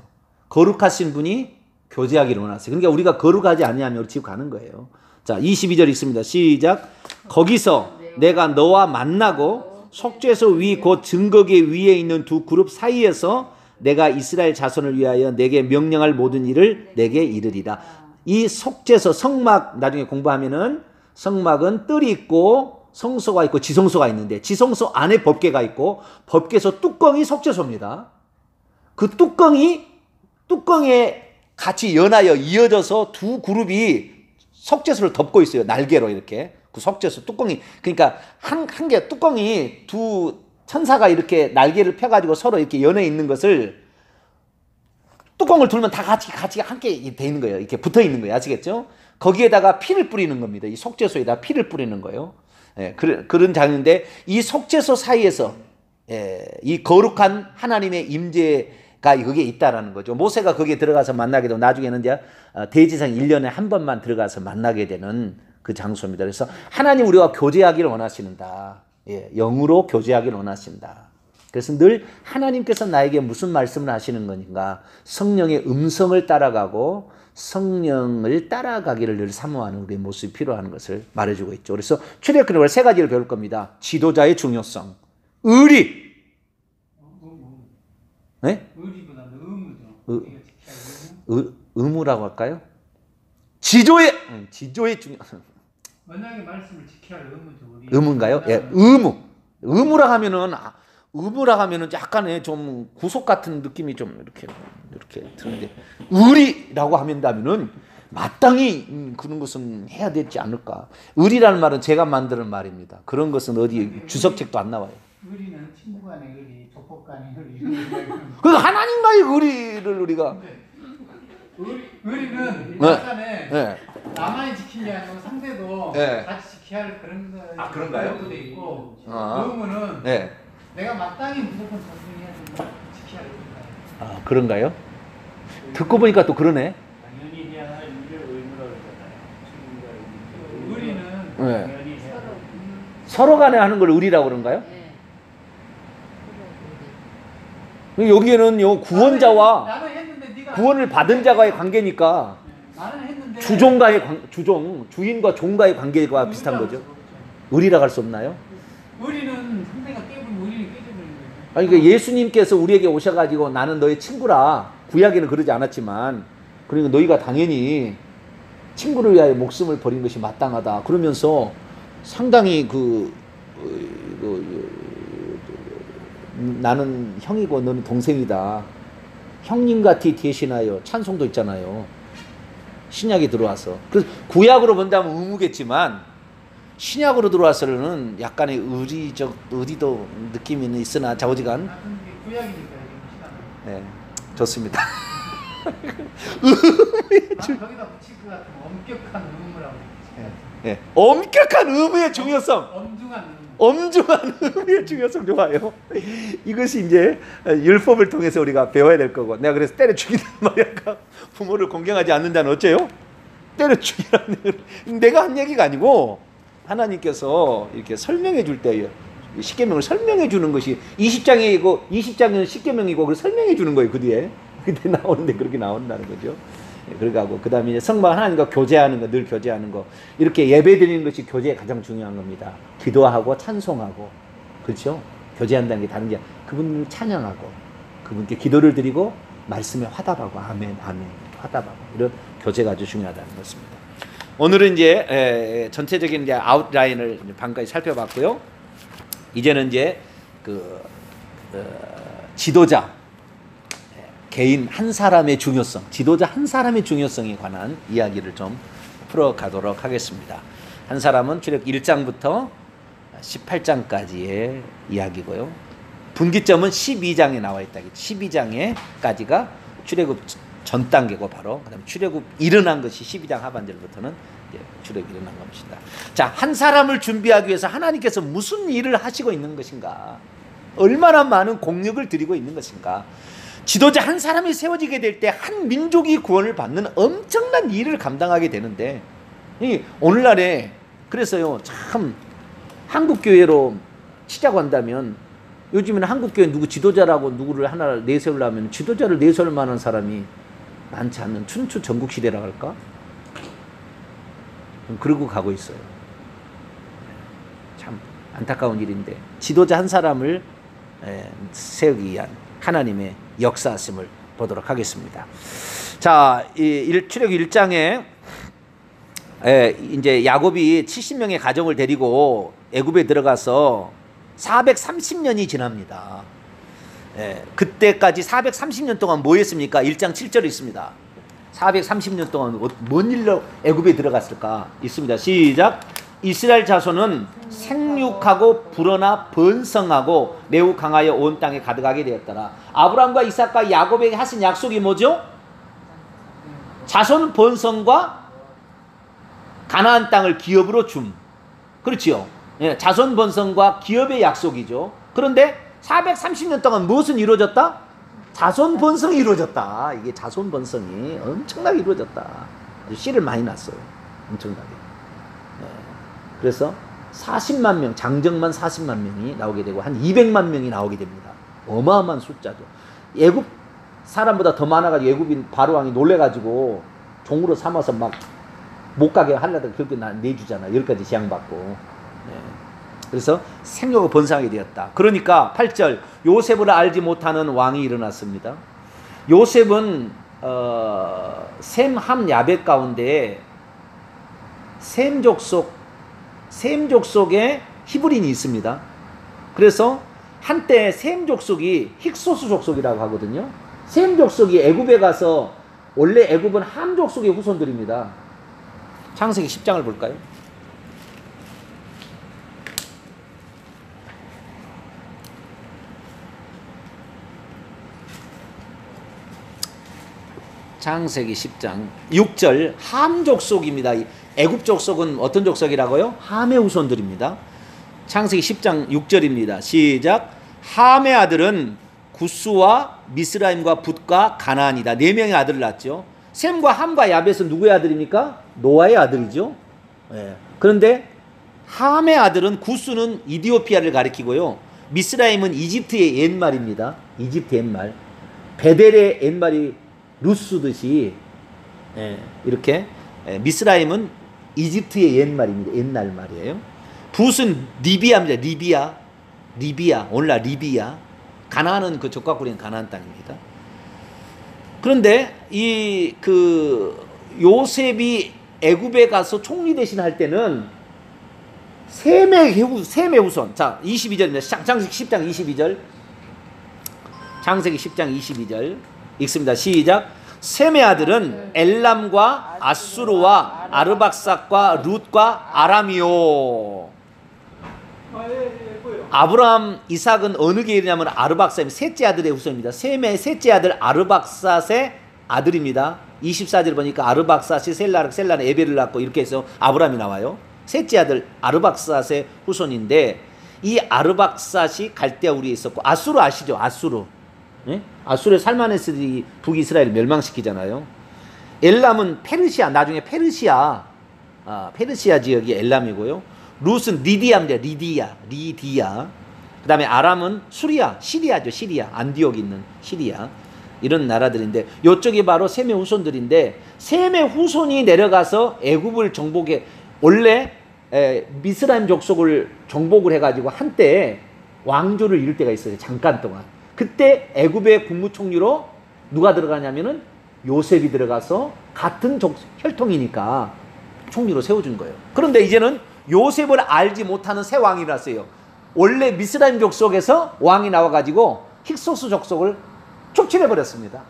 거룩하신 분이 교제하기를 원하세요. 그러니까 우리가 거룩하지 아니하면 지금 가는 거예요. 자, 22절 읽습니다. 시작. 거기서 내가 너와 만나고 속죄소 위 곧 증거계 위에 있는 두 그룹 사이에서 내가 이스라엘 자손을 위하여 내게 명령할 모든 일을 내게 이르리라. 이 속죄소 성막 나중에 공부하면은 성막은 뜰이 있고 성소가 있고 지성소가 있는데 지성소 안에 법궤가 있고 법궤소 뚜껑이 속죄소입니다. 그 뚜껑에 같이 연하여 이어져서 두 그룹이 속죄소를 덮고 있어요. 날개로 이렇게. 그 속죄소 뚜껑이 그러니까 한 개 뚜껑이 두 천사가 이렇게 날개를 펴가지고 서로 이렇게 연해 있는 것을 뚜껑을 들면 다 같이 함께 돼 있는 거예요. 이렇게 붙어 있는 거예요. 아시겠죠? 거기에다가 피를 뿌리는 겁니다. 이 속죄소에다 피를 뿌리는 거예요. 예, 그런 장면인데 이 속죄소 사이에서 이 거룩한 하나님의 임재가 거기에 있다라는 거죠. 모세가 거기에 들어가서 만나게 되고 나중에는 이제 대지상 1년에 한 번만 들어가서 만나게 되는 그 장소입니다. 그래서 하나님 우리와 교제하기를 원하시는다. 예, 영으로 교제하기를 원하신다. 그래서 늘 하나님께서 나에게 무슨 말씀을 하시는 건가? 성령의 음성을 따라가고 성령을 따라가기를 늘 사모하는 우리의 모습이 필요한 것을 말해주고 있죠. 그래서 출애굽기는 세 가지를 배울 겁니다. 지도자의 중요성, 의리. 네? 의리보다는 의무죠. 의무라고 할까요? 지조의 중요성. 만약에 말씀을 지켜야 할 의무죠. 의무인가요? 예, 의무. 의무라 하면은 의무라 하면은 약간의 좀 구속 같은 느낌이 좀 이렇게 드는데 의리라고 하면은 마땅히 그런 것은 해야 되지 않을까. 의리라는 말은 제가 만드는 말입니다. 그런 것은 어디 주석책도 안 나와요. 의리는 친구 간의 의리, 조폭 간의 의리. 그 하나님과의 의리를 우리가 의리는 네. 약간의 네. 나만이 지킨 게 아니고 상대도 네. 같이 지켜야 할 그런 거. 아, 그런가요? 것도 돼 있고 아. 의무는 네. 내가 마땅히 무조건 존중해야 된다, 지켜야 된다. 아, 그런가요? 듣고 보니까 또 그러네. 당연히 해야 할 일을 의무라고 그러잖아요. 의리는 네. 당연히 해야 할 서로 간에 하는 걸 의리라고 그런가요? 여기에는요, 구원자와 나는 했는데 네가 구원을 받은 자와의 관계니까 나는 했는데 주인과 종과의 관계가 비슷한 거죠. 의리라고 할 수 없나요? 의리는 상대가 깨부면 의리는 깨져버리는 거예요. 아니, 그러니까 예수님께서 우리에게 오셔가지고 나는 너의 친구라, 구약에는 그러지 않았지만, 그러니까 너희가 당연히 친구를 위하여 목숨을 버린 것이 마땅하다. 그러면서 상당히 나는 형이고 너는 동생이다. 형님 같이 대신하여 찬송도 있잖아요. 신약이 들어와서. 그래서 구약으로 본다면 의무겠지만 신약으로 들어와서는 약간의 의리도 느낌이 있으나 자오지간. 나는 이게 구약이니까 이게 무시하는. 네, 좋습니다. 나는 거기다 붙일 것 같은 엄격한 의무라고. 네, 엄격한 의무의 중요성. 엄중한 의무. 엄중한 의무의 중요성 좋아요. 이것이 이제 율법을 통해서 우리가 배워야 될 거고. 내가 그래서 때려 죽이란 말이야. 부모를 공경하지 않는다는 어째요? 때려 죽이라는. 내가 한 얘기가 아니고 하나님께서 이렇게 설명해 줄 때예요. 십계명을 설명해 주는 것이 20장이고 20장은 십계명이고 그걸 설명해 주는 거예요. 그 뒤에. 그때 나오는데 그렇게 나온다는 거죠. 그러고 그다음에 이제 성막 하나님과 교제하는 거, 늘 교제하는 거, 이렇게 예배드리는 것이 교제에 가장 중요한 겁니다. 기도하고 찬송하고, 그렇죠? 교제한다는 게 다른 게 그분을 찬양하고 그분께 기도를 드리고 말씀에 화답하고 아멘 아멘 화답하고 이런 교제가 아주 중요하다는 것입니다. 오늘은 이제 전체적인 이제 아웃라인을 방금까지 살펴봤고요. 이제는 이제 지도자. 개인 한 사람의 중요성, 지도자 한 사람의 중요성에 관한 이야기를 좀 풀어가도록 하겠습니다. 한 사람은 출애굽 1장부터 18장까지의 이야기고요. 분기점은 12장에 나와 있다. 12장에까지가 출애굽 전 단계고 바로 그다음 출애굽 일어난 것이 12장 하반절부터는 이제 출애굽 일어난 것입니다. 자, 한 사람을 준비하기 위해서 하나님께서 무슨 일을 하시고 있는 것인가? 얼마나 많은 공력을 들이고 있는 것인가? 지도자 한 사람이 세워지게 될 때 한 민족이 구원을 받는 엄청난 일을 감당하게 되는데 오늘날에 그래서요 참 한국교회로 치자고 한다면 요즘에는 한국교회 누구 지도자라고 누구를 하나 내세우려면 지도자를 내세울 만한 사람이 많지 않는 춘추 전국시대라고 할까? 그러고 가고 있어요. 참 안타까운 일인데 지도자 한 사람을 세우기 위한 하나님의 역사심을 보도록 하겠습니다. 자, 출애굽 1장에 이제 야곱이 70명의 가정을 데리고 애굽에 들어가서 430년이 지납니다. 그때까지 430년 동안 뭐 했습니까? 1장 7절에 있습니다. 430년 동안 뭔 일로 애굽에 들어갔을까? 있습니다. 시작. 이스라엘 자손은 생육하고 불어나 번성하고 매우 강하여 온 땅에 가득하게 되었더라. 아브라함과 이삭과 야곱에게 하신 약속이 뭐죠? 자손 번성과 가나안 땅을 기업으로 줌. 그렇지요. 자손 번성과 기업의 약속이죠. 그런데 430년 동안 무엇은 이루어졌다? 자손 번성이 이루어졌다. 이게 자손 번성이 엄청나게 이루어졌다. 씨를 많이 낳았어요. 엄청나게. 그래서 40만 명, 장정만 40만 명이 나오게 되고 한 200만 명이 나오게 됩니다. 어마어마한 숫자죠. 애굽 사람보다 더 많아가지고 애굽인 바로왕이 놀래가지고 종으로 삼아서 막 못 가게 하려다가 그렇게 내주잖아. 10가지 재앙받고. 그래서 생육을 번성하게 되었다. 그러니까 8절 요셉을 알지 못하는 왕이 일어났습니다. 요셉은 셈, 함, 야벳 가운데 셈 족속에 히브린이 있습니다. 그래서 한때 셈 족속이 힉소스 족속이라고 하거든요. 셈 족속이 애굽에 가서 원래 애굽은 함 족속의 후손들입니다. 창세기 10장을 볼까요? 창세기 10장 6절 함 족속입니다. 애굽 족속은 어떤 족속이라고요? 함의 후손들입니다. 창세기 10장 6절입니다. 시작. 함의 아들은 구스와 미스라임과 붓과 가나안이다. 4명의 아들을 낳았죠. 셈과 함과 야벳은 누구의 아들입니까? 노아의 아들이죠. 예. 그런데 함의 아들은 구스는 이디오피아를 가리키고요. 미스라임은 이집트의 옛말입니다. 이집트 옛말. 베델의 옛말이 루스듯이 이렇게 미스라임은 이집트의 옛말입니다. 옛날 말이에요. 붓은 리비아입니다. 리비아 오늘날 리비아. 가나안은 그 족각구리는 가나안 땅입니다. 그런데 이 요셉이 애굽에 가서 총리 대신 할 때는 셈의 후손. 자, 22절입니다. 창세기 10장 22절. 창세기 10장 22절 읽습니다. 시작. 셈의 아들은 엘람과 아수르와 아르박삭과 룻과 아람이요. 아브라함, 이삭은 어느 계열이냐면 아르박삭이 셋째 아들의 후손입니다. 셈의 셋째 아들 아르박삭의 아들입니다. 24절 보니까 아르박삭이 셀라는 에벨을 낳고 이렇게 해서 아브라함이 나와요. 셋째 아들 아르박삭의 후손인데 이 아르박삭이 갈대아 우리에 있었고 아수르 아시죠? 아수르. 네? 아수르의 살마네스들이 북이스라엘을 멸망시키잖아요. 엘람은 페르시아, 나중에 페르시아 지역이 엘람이고요. 룻은 리디아입니다. 리디아. 그 다음에 아람은 시리아죠. 시리아. 안디옥이 있는 시리아. 이런 나라들인데 이쪽이 바로 셈의 후손들인데 셈의 후손이 내려가서 애굽을 정복해 원래 미스라임 족속을 정복을 해가지고 한때 왕조를 이룰 때가 있어요. 잠깐 동안. 그때 애굽의 국무총리로 누가 들어가냐면은 요셉이 들어가서 같은 혈통이니까 총리로 세워준 거예요. 그런데 이제는 요셉을 알지 못하는 새 왕이 났어요. 원래 미스라임 족속에서 왕이 나와가지고 힉소스 족속을 촉칠해버렸습니다.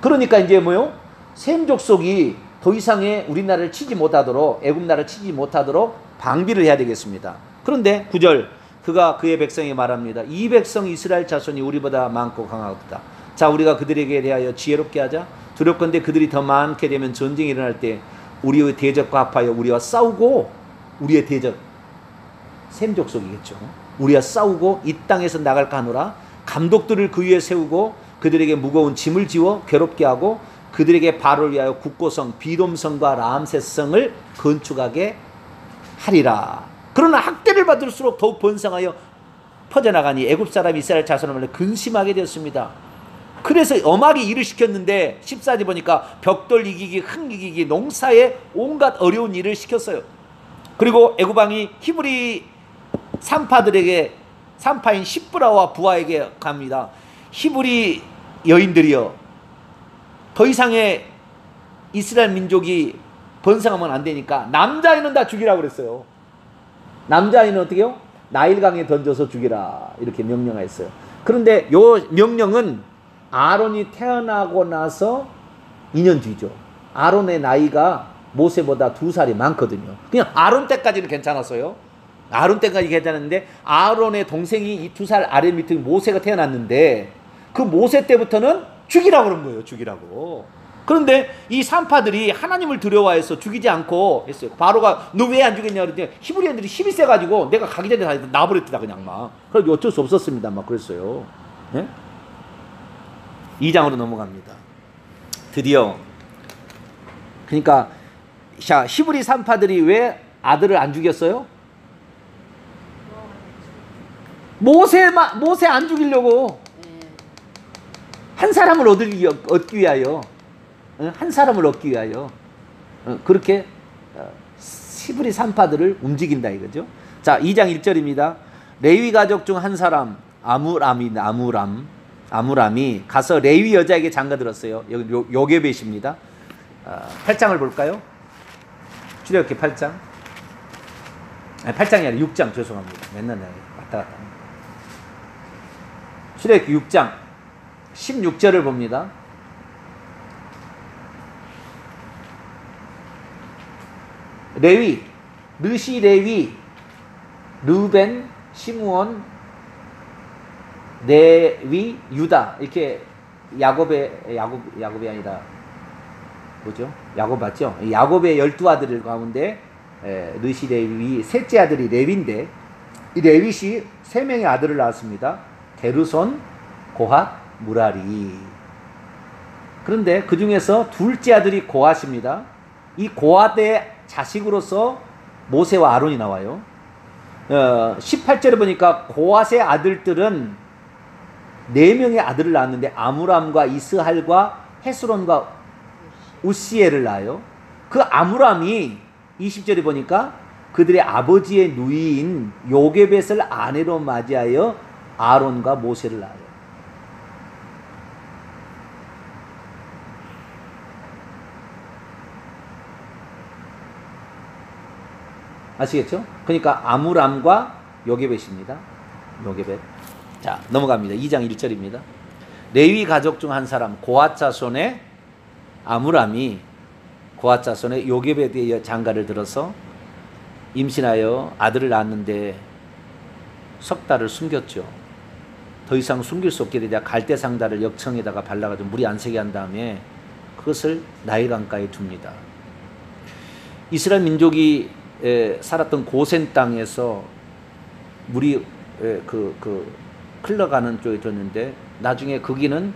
그러니까 이제 뭐요? 셈 족속이 더 이상의 우리나라를 치지 못하도록 애굽 나라를 치지 못하도록 방비를 해야 되겠습니다. 그런데 9절 그가 그의 백성에게 말합니다. 이 백성 이스라엘 자손이 우리보다 많고 강하다. 자, 우리가 그들에게 대하여 지혜롭게 하자. 두렵건대 그들이 더 많게 되면 전쟁이 일어날 때 우리의 대적과 합하여 우리와 싸우고 우리의 대적 셈 족속이겠죠. 우리와 싸우고 이 땅에서 나갈까 하노라. 감독들을 그 위에 세우고 그들에게 무거운 짐을 지워 괴롭게 하고 그들에게 바로를 위하여 국고성 비돔성과 람세성을 건축하게 하리라. 그러나 학대를 받을수록 더욱 번성하여 퍼져나가니 애굽 사람 이스라엘 자손을 근심하게 되었습니다. 그래서 엄하게 일을 시켰는데 14절 보니까 벽돌 이기기, 흙 이기기, 농사에 온갖 어려운 일을 시켰어요. 그리고 애굽 왕이 히브리 산파인 시브라와 부하에게 갑니다. 히브리 여인들이여, 더 이상의 이스라엘 민족이 번성하면 안 되니까 남자아이는 다 죽이라고 그랬어요. 남자아이는 어떻게 해요? 나일강에 던져서 죽이라 이렇게 명령했어요. 그런데 요 명령은 아론이 태어나고 나서 2년 뒤죠. 아론의 나이가 모세보다 2살이 많거든요. 그냥 아론 때까지는 괜찮았어요. 아론 때까지 괜찮았는데 아론의 동생이 이 2살 아래 밑에 모세가 태어났는데 그 모세 때부터는 죽이라고 그런 거예요. 죽이라고. 그런데 이 산파들이 하나님을 두려워해서 죽이지 않고 했어요. 바로가 너 왜 안 죽였냐 그랬더니 히브리 애들이 힘이 세가지고 내가 가기 전에 다 놔버렸다 그냥 막. 그래서 어쩔 수 없었습니다. 막 그랬어요. 네? 2장으로 넘어갑니다. 드디어 그러니까 자, 히브리 산파들이 왜 아들을 안 죽였어요? 모세 안 죽이려고. 한 사람을 얻기 위하여. 한 사람을 얻기 위하여. 그렇게 히브리 산파들을 움직인다 이거죠. 자, 2장 1절입니다. 레위 가족 중 한 사람 아므람이 가서 레위 여자에게 장가들었어요. 여기 요게벳입니다. 8장을 볼까요? 출애굽기 8장. 아니, 8장이 아니라 6장 죄송합니다. 맨날 왔다 갔다 합니다. 출애굽기 6장 16절을 봅니다. 레위, 르시 레위, 르벤, 시므온, 레위, 유다 이렇게 야곱이 아니라 뭐죠? 야곱 맞죠? 야곱의 12아들 가운데 르시 레위 셋째 아들이 레위인데 이 레윗이 3명의 아들을 낳았습니다. 게르손, 고핫, 무라리. 그런데 그 중에서 둘째 아들이 고핫입니다. 이 고핫의 자식으로서 모세와 아론이 나와요. 18절에 보니까 고핫의 아들들은 4명의 아들을 낳았는데 아므람과 이스할과 헤스론과 우시엘을 낳아요. 그 아므람이 20절에 보니까 그들의 아버지의 누이인 요게벳을 아내로 맞이하여 아론과 모세를 낳아요. 아시겠죠? 그러니까 아므람과 요게벳입니다. 요게벳. 자, 넘어갑니다. 2장 1절입니다. 레위 가족 중 한 사람 고핫 자손의 아므람이 고핫 자손의 요게벳의 장가를 들어서 임신하여 아들을 낳았는데 석 달을 숨겼죠. 더 이상 숨길 수 없게 되자 갈대 상다를 역청에다가 발라가지고 물이 안 새게 한 다음에 그것을 나일 강가에 둡니다. 이스라엘 민족이 살았던 고센 땅에서 물이 흘러가는 쪽에 뒀는데 나중에 거기는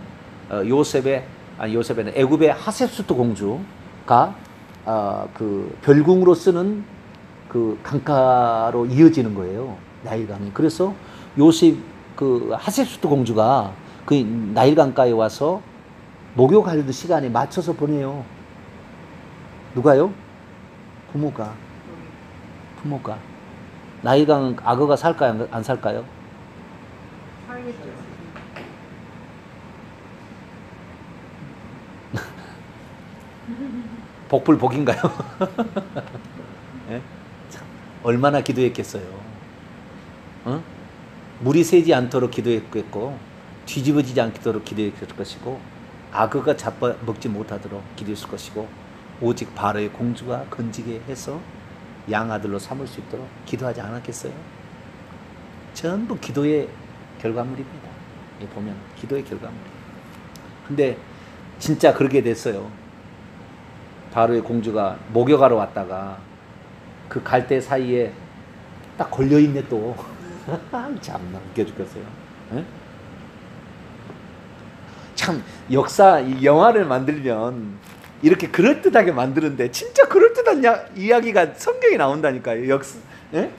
애굽의 하셉수트 공주가 그 별궁으로 쓰는 그 강가로 이어지는 거예요. 나일강이. 그래서 요셉 그 하셉수트 공주가 그 나일강가에 와서 목욕하려는 시간에 맞춰서 보내요. 누가요? 부모가. 나일강은 악어가 살까요? 안 살까요? 살겠죠. 복불복인가요? 네? 참, 얼마나 기도했겠어요. 어? 물이 새지 않도록 기도했겠고 뒤집어지지 않도록 기도했을 것이고 악어가 잡아먹지 못하도록 기도했을 것이고 오직 바로의 공주가 건지게 해서 양아들로 삼을 수 있도록 기도하지 않았겠어요? 전부 기도의 결과물입니다. 보면 기도의 결과물. 근데 진짜 그렇게 됐어요. 바로의 공주가 목욕하러 왔다가 그 갈대 사이에 딱 걸려있네 또. 참나 웃겨 죽겠어요. 에? 참 이 영화를 만들면 이렇게 그럴듯하게 만드는데 진짜 그럴듯한 이야기가 성경에 나온다니까요. 에?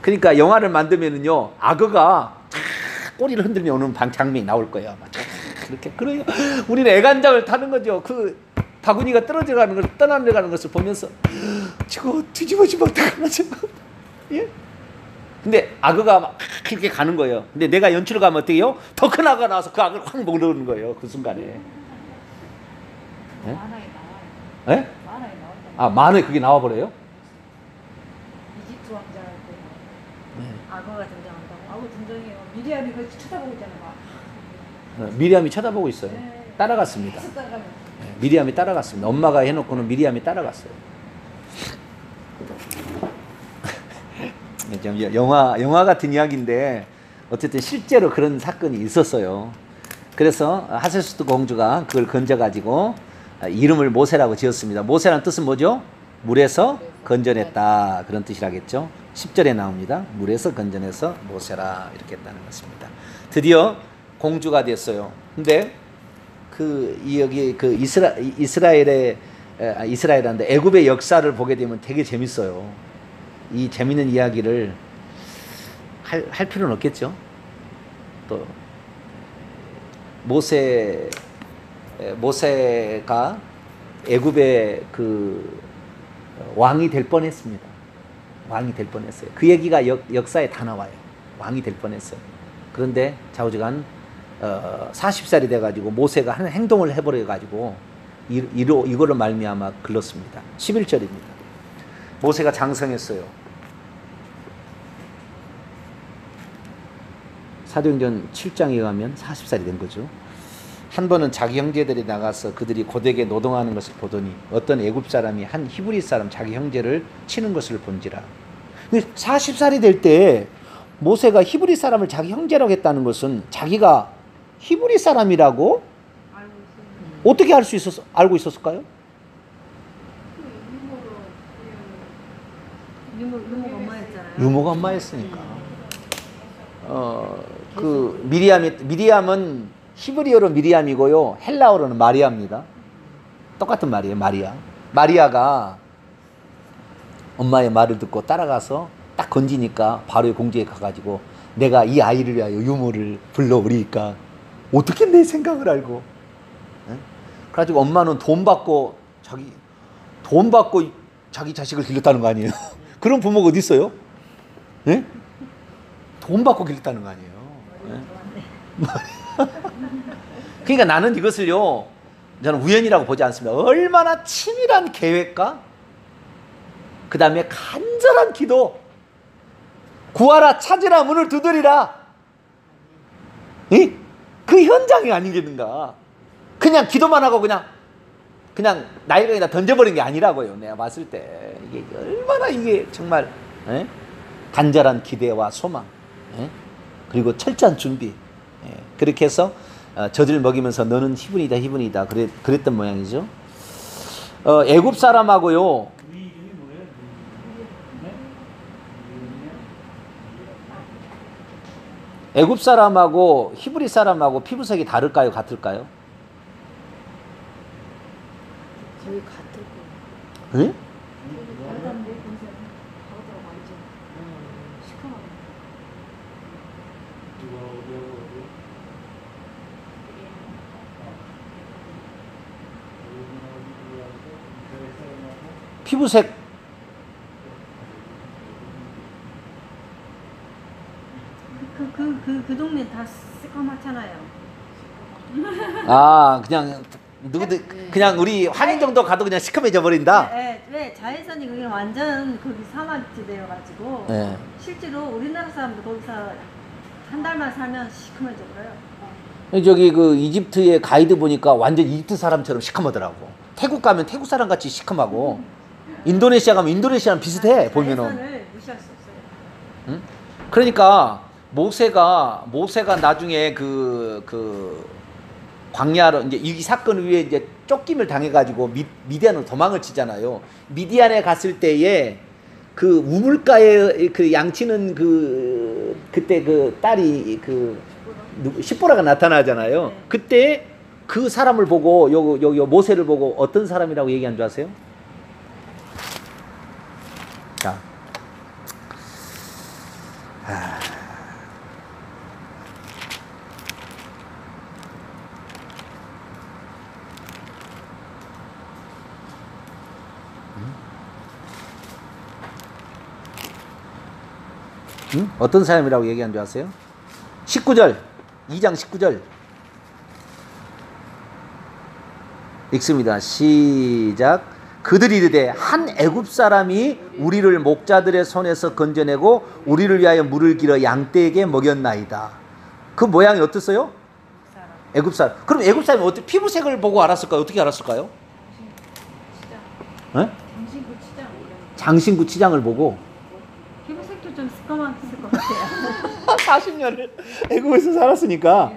그러니까 영화를 만들면은요 악어가 꼬리를 흔들며 오는 장면이 나올 거예요. 이렇게 그래요. 우리는 애간장을 타는 거죠. 그 바구니가 떠나가는 것을 보면서 저거 뒤집어지면 어떡하지? 예? 근데 악어가 막 이렇게 가는 거예요. 근데 내가 연출을 가면 어떻게 해요? 더 큰 악어가 나와서 그 악어를 확 먹는 거예요. 그 순간에. 예? 만화에 나와요. 예? 만화에 나온다. 아, 만화에 그게 나와버려요? 이집트 왕자 할 때 네. 악어가 등장한다고. 아우 등장해요. 미리암이 그걸 쳐다보고 있잖아. 막. 미리암이 쳐다보고 있어요. 네. 따라갔습니다. 계속 따라가면. 네, 미리암이 따라갔습니다. 엄마가 해놓고는 미리암이 따라갔어요. 영화 같은 이야기인데 어쨌든 실제로 그런 사건이 있었어요. 그래서 하세수트 공주가 그걸 건져가지고 이름을 모세라고 지었습니다. 모세라는 뜻은 뭐죠? 물에서 건져냈다 그런 뜻이라겠죠. 10절에 나옵니다. 물에서 건져내서 모세라 이렇게 했다는 것입니다. 드디어 공주가 됐어요. 근데 여기 이스라엘한데 애굽의 역사를 보게 되면 되게 재밌어요. 이 재밌는 이야기를 할 필요는 없겠죠. 또 모세가 애굽의 그 왕이 될 뻔했습니다. 왕이 될 뻔했어요. 그 얘기가 역사에 다 나와요. 왕이 될 뻔했어요. 그런데 좌우지간 40살이 돼가지고 모세가 하는 행동을 해버려가지고 이거를 말미암아 글렀습니다. 11절입니다. 모세가 장성했어요. 사도행전 7장에 가면 40살이 된 거죠. 한 번은 자기 형제들이 나가서 그들이 고되게 노동하는 것을 보더니 어떤 애굽 사람이 한 히브리 사람 자기 형제를 치는 것을 본지라. 40살이 될 때 모세가 히브리 사람을 자기 형제라고 했다는 것은 자기가 히브리 사람이라고 알고 있어요. 어떻게 알고 있었을까요? 유모가 엄마였잖아요. 유모가 엄마였으니까. 그 미리암은 히브리어로 미리암이고요. 헬라어로는 마리아입니다. 똑같은 말이에요. 마리아. 마리아가 엄마의 말을 듣고 따라가서 딱 건지니까 바로의 공주에 가가지고 내가 이 아이를 위하여 유모를 불러오리니까 어떻게 내 생각을 알고. 예? 그래가지고 엄마는 돈 받고 자기 자식을 길렀다는 거 아니에요. 그런 부모가 어디 있어요? 예? 돈 받고 길렀다는 거 아니에요. 예? 그러니까 나는 이것을요, 저는 우연이라고 보지 않습니다. 얼마나 치밀한 계획과 그 다음에 간절한 기도, 구하라 찾으라 문을 두드리라, 예? 그 현장이 아니겠는가. 그냥 기도만 하고 그냥 나이가 던져버린 게 아니라고요. 내가 봤을 때 이게 얼마나 이게 정말, 예? 간절한 기대와 소망, 예? 그리고 철저한 준비, 예? 그렇게 해서 젖을 먹이면서 너는 히브리다 그랬던 모양이죠. 애굽 사람하고요. 위 이름이 뭐예요? 네? 애굽 사람하고 히브리 사람하고 피부색이 다를까요? 같을까요? 저희 같을 거예요. 예? 다르다는데 다르더라고 완전. 시커먼. 피부색 그 동네 다 새까맣잖아요. 그냥 누구들 그냥 우리 한인 정도 가도 그냥 시커매져 버린다. 왜 자외선이 그게 완전 거기 사막지대여가지고 네. 실제로 우리나라 사람도 거기서 한 달만 살면 시커매져 버려요. 저기 그 이집트의 가이드 보니까 완전 이집트 사람처럼 시커매더라고. 태국 가면 태국 사람 같이 시커매고, 인도네시아 가면 인도네시아랑 비슷해 보면은. 자외선을 무시할 수 없어요. 응? 그러니까 모세가 나중에 그 광야로 이제 이 사건 위에 이제 쫓김을 당해가지고 미디안으로 도망을 치잖아요. 미디안에 갔을 때에 그 우물가에 그 양치는 그때 그 딸이 십보라가 나타나잖아요. 네. 그때 그 사람을 보고 요 모세를 보고 어떤 사람이라고 얘기한 줄 아세요? 자. 어떤 사람이라고 얘기한 줄 아세요? 19절, 2장 19절 읽습니다. 시작. 그들이 이르되 한 애굽 사람이 우리를 목자들의 손에서 건져내고 우리를 위하여 물을 길어 양떼에게 먹였나이다. 그 모양이 어땠어요? 애굽 사람. 그럼 애굽 사람이 어떻게 피부색을 보고 알았을까요? 어떻게 알았을까요? 네? 장신구 치장을 보고. 피부색도 좀 시커먼을 것 같아요. 40년을 애굽에서 살았으니까.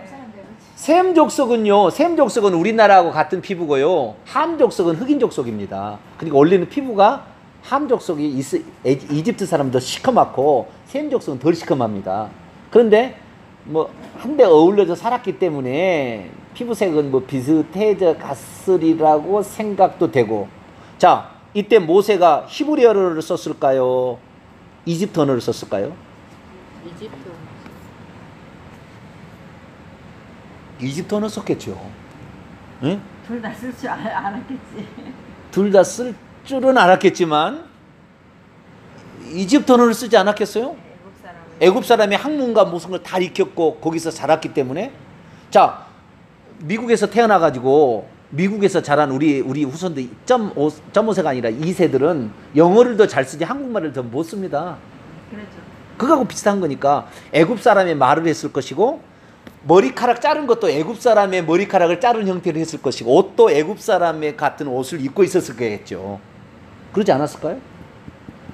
셈 족속은 우리나라하고 같은 피부고요. 함 족속은 흑인 족속입니다. 그러니까 원래는 피부가 함 족속이 이집트 사람도 시커멓고 셈 족속은 덜 시커멉니다. 그런데 뭐 한데 어울려져 살았기 때문에 피부색은 뭐 비슷해져 갔으리라고 생각도 되고. 자, 이때 모세가 히브리어를 썼을까요? 이집트 언어를 썼을까요? 이집트 언어 썼겠죠. 응? 둘 다 쓸 줄 알았겠지. 둘 다 쓸 줄은 알았겠지만 이집트 언어를 쓰지 않았겠어요? 애굽 사람이 학문과 무슨 걸 다 익혔고 거기서 자랐기 때문에. 자, 미국에서 태어나가지고 미국에서 자란 우리 후손들 0.5세가 아니라 2세들은 영어를 더 잘 쓰지 한국말을 더 못 씁니다. 그렇죠. 그거하고 비슷한 거니까 애굽 사람의 말을 했을 것이고 머리카락 자른 것도 애굽 사람의 머리카락을 자른 형태로 했을 것이고 옷도 애굽 사람의 같은 옷을 입고 있었을 거겠죠. 그러지 않았을까요?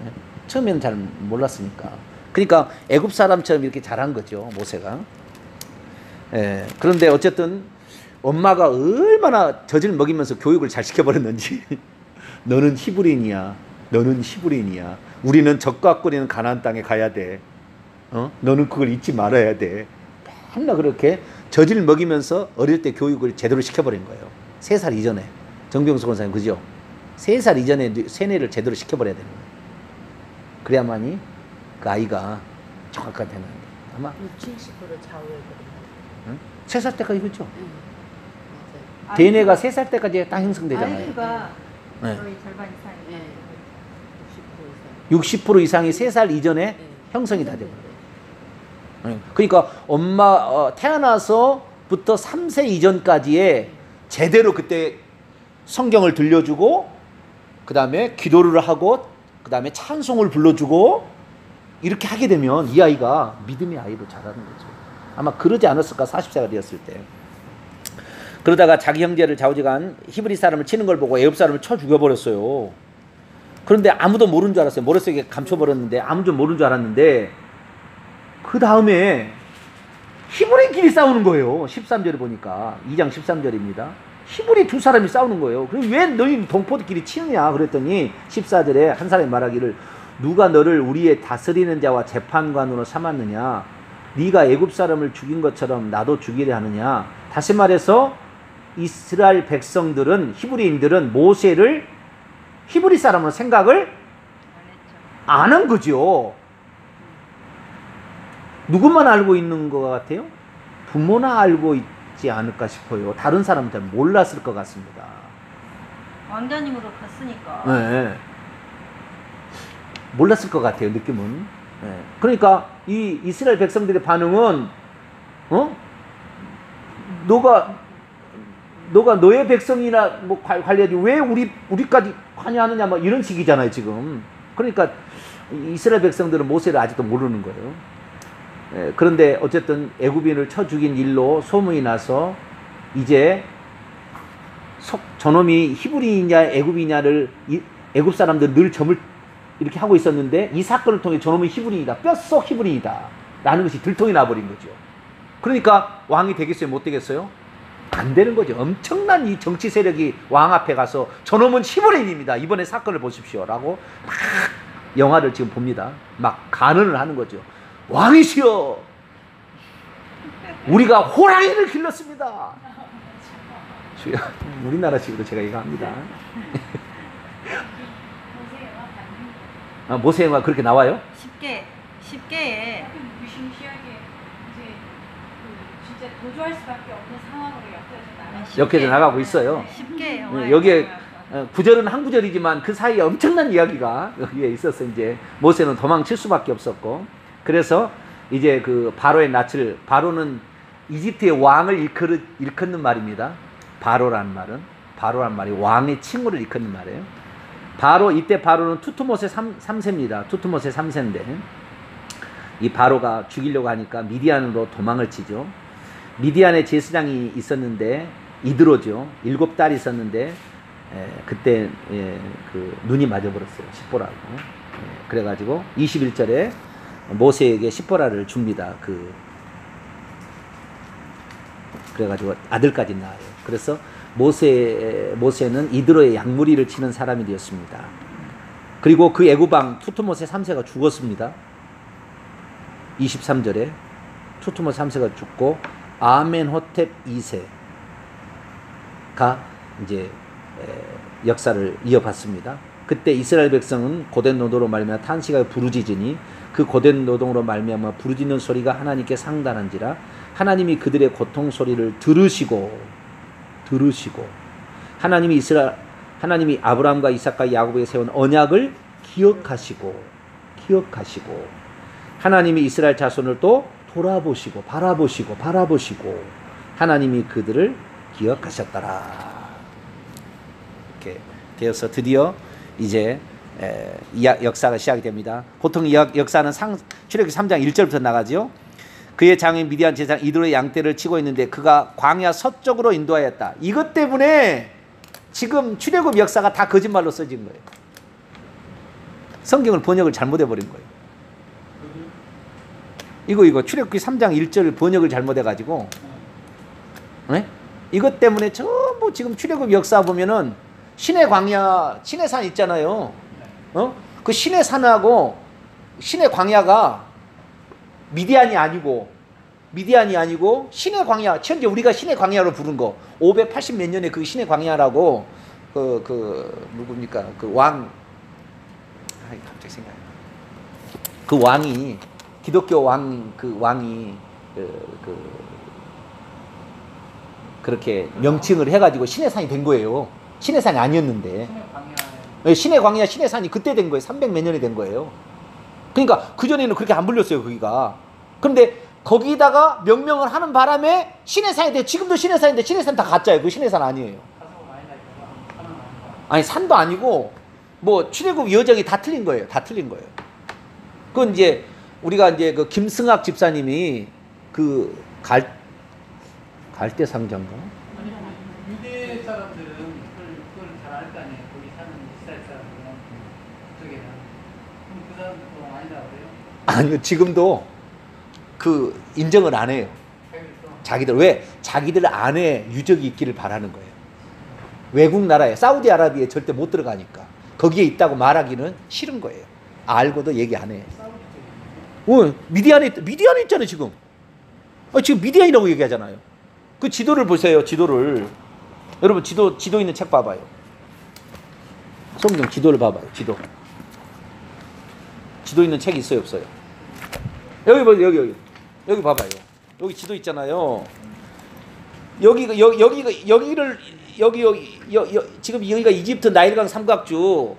네. 처음에는 잘 몰랐으니까. 그러니까 애굽 사람처럼 이렇게 잘한 거죠, 모세가. 예. 그런데 어쨌든 엄마가 얼마나 젖을 먹이면서 교육을 잘 시켜버렸는지 너는 히브리인이야. 너는 히브리인이야. 우리는 적각거리는 가나안 땅에 가야 돼. 너는 그걸 잊지 말아야 돼. 맨날 그렇게 젖을 먹이면서 어릴 때 교육을 제대로 시켜버린 거예요. 3살 이전에. 정병수 권사님 그죠? 3살 이전에 세뇌를 제대로 시켜버려야 되는 거예요. 그래야만이 그 아이가 정확하게 되는 거예요. 아마 60, 70% 좌우였거든요. 3살 때까지 그죠? 맞아요. DNA가 3살 때까지 딱 형성되잖아요. IQ가 네. 거의 절반 이상이. 네. 60% 이상. 60% 이상이 3살 이전에 네. 형성이 다 되고. 그러니까 엄마 태어나서부터 3세 이전까지의 제대로 그때 성경을 들려주고 그 다음에 기도를 하고 그 다음에 찬송을 불러주고 이렇게 하게 되면 이 아이가 믿음의 아이로 자라는 거죠. 아마 그러지 않았을까 40세가 되었을 때. 그러다가 자기 형제를 좌우지간 히브리 사람을 치는 걸 보고 애굽 사람을 쳐 죽여버렸어요. 그런데 아무도 모르는 줄 알았어요. 머릿속에 감춰버렸는데 아무도 모르는 줄 알았는데 그 다음에 히브리끼리 싸우는 거예요. 13절에 보니까 2장 13절입니다. 히브리 두 사람이 싸우는 거예요. 그럼 왜 너희 동포들끼리 치느냐 그랬더니 14절에 한 사람이 말하기를 누가 너를 우리의 다스리는 자와 재판관으로 삼았느냐 네가 애굽 사람을 죽인 것처럼 나도 죽이려 하느냐. 다시 말해서 이스라엘 백성들은 히브리인들은 모세를 히브리 사람으로 생각을 안 한 거죠. 누구만 알고 있는 것 같아요? 부모나 알고 있지 않을까 싶어요. 다른 사람들은 몰랐을 것 같습니다. 왕자님으로 갔으니까. 네. 몰랐을 것 같아요, 느낌은. 네. 그러니까 이 이스라엘 백성들의 반응은 너가 너의 백성이나 뭐 관리하지 왜 우리까지 관여하느냐 뭐 이런 식이잖아요, 지금. 그러니까 이스라엘 백성들은 모세를 아직도 모르는 거예요. 그런데 어쨌든 애굽인을 쳐 죽인 일로 소문이 나서 이제 저놈이 히브리이냐 애굽이냐를 애굽 사람들 늘 점을 이렇게 하고 있었는데 이 사건을 통해 저놈은 히브리이다, 뼛속 히브리이다 라는 것이 들통이 나버린 거죠. 그러니까 왕이 되겠어요, 못 되겠어요? 안 되는 거죠. 엄청난 이 정치 세력이 왕 앞에 가서 저놈은 히브리인입니다, 이번에 사건을 보십시오 라고 막 영화를 지금 봅니다. 막 간언을 하는 거죠. 왕이시여, 우리가 호랑이를 길렀습니다. 우리나라식으로 제가 얘기합니다. 모세 영화 그렇게 나와요? 쉽게 무시무시하게 이제 진짜 도주할 수밖에 없는 상황으로 엮여져 나가고 있어요. 쉽게 여기에 구절은 한 구절이지만 그 사이에 엄청난 이야기가 여기에 있어서 이제 모세는 도망칠 수밖에 없었고, 그래서 이제 그 바로의 낯을, 바로는 이집트의 왕을 일컫는 말입니다. 바로란 말이 왕의 칭호를 일컫는 말이에요. 이때 바로는 투트모세 3세입니다. 투트모세 3세인데 이 바로가 죽이려고 하니까 미디안으로 도망을 치죠. 미디안에 제사장이 있었는데 이드로죠. 7딸이 있었는데 그때 그 눈이 맞아버렸어요. 십보라고. 그래가지고 21절에 모세에게 십보라를 줍니다. 그래가지고 아들까지 낳아요. 그래서 모세는 이드로의 양무리를 치는 사람이 되었습니다. 그리고 그 애굽왕 투트모세 3세가 죽었습니다. 23절에 투트모세 3세가 죽고 아멘호텝 2세가 이제 역사를 이어받습니다. 그때 이스라엘 백성은 고된 노동으로 말미암아 탄식하여 부르짖으니 그 고된 노동으로 말미암아 부르짖는 소리가 하나님께 상달한지라 하나님이 그들의 고통 소리를 들으시고 하나님이 아브라함과 이삭과 야곱에게 세운 언약을 기억하시고 하나님이 이스라엘 자손을 또 돌아보시고 바라보시고 하나님이 그들을 기억하셨더라. 이렇게 되어서 드디어 이제 역사가 시작이 됩니다. 보통 이 역사는 출애굽기 3장 1절부터 나가죠. 그의 장인 미디안 제사장 이도의 양떼를 치고 있는데 그가 광야 서쪽으로 인도하였다. 이것 때문에 지금 출애굽 역사가 다 거짓말로 써진 거예요. 성경을 번역을 잘못해버린 거예요. 이거 출애굽기 3장 1절 번역을 잘못해가지고, 네? 이것 때문에 전부 지금 출애굽 역사 보면은 신의 광야, 신의 산 있잖아요. 그 신의 산하고 신의 광야가 미디안이 아니고 신의 광야, 현재 우리가 신의 광야로 부른 거 580 몇 년에 그 신의 광야라고 누굽니까 그 왕, 갑자기 생각나. 그 왕이 기독교 왕이 그렇게 명칭을 해가지고 신의 산이 된 거예요. 신의 산이 아니었는데. 신의 광야, 신의 산이 그때 된 거예요. 300 몇 년이 된 거예요. 그러니까 그전에는 그렇게 안 불렸어요, 거기가. 그런데 거기다가 명명을 하는 바람에 신의 산이 돼. 지금도 신의 산인데 신의 산 다 가짜예요. 그 신의 산 아니에요. 아니, 산도 아니고 뭐 출애굽 여정이 다 틀린 거예요. 다 틀린 거예요. 그건 이제 우리가 이제 그 김승학 집사님이 그 갈대 상자인가? 유대 사람들은 그걸 잘 알 거 아니에요. 거기 사는 이스라엘 사람들은 그쪽에는. 그럼 그 사람들도 아니다 그래요? 아니요, 지금도 그 인정을 안 해요. 자기들 왜? 자기들 안에 유적이 있기를 바라는 거예요. 외국 나라에 사우디아라비아에 절대 못 들어가니까 거기에 있다고 말하기는 싫은 거예요. 알고도 얘기 안 해요. 미디안에 있잖아요 지금. 지금 미디안이라고 얘기하잖아요. 그 지도를 보세요. 지도를. 여러분 지도 있는 책 봐봐요. 성경 지도를 봐봐요. 지도 있는 책 있어요 없어요? 여기 봐요. 여기 봐봐요. 여기 지도 있잖아요. 여기를 지금 여기가 이집트 나일강 삼각주,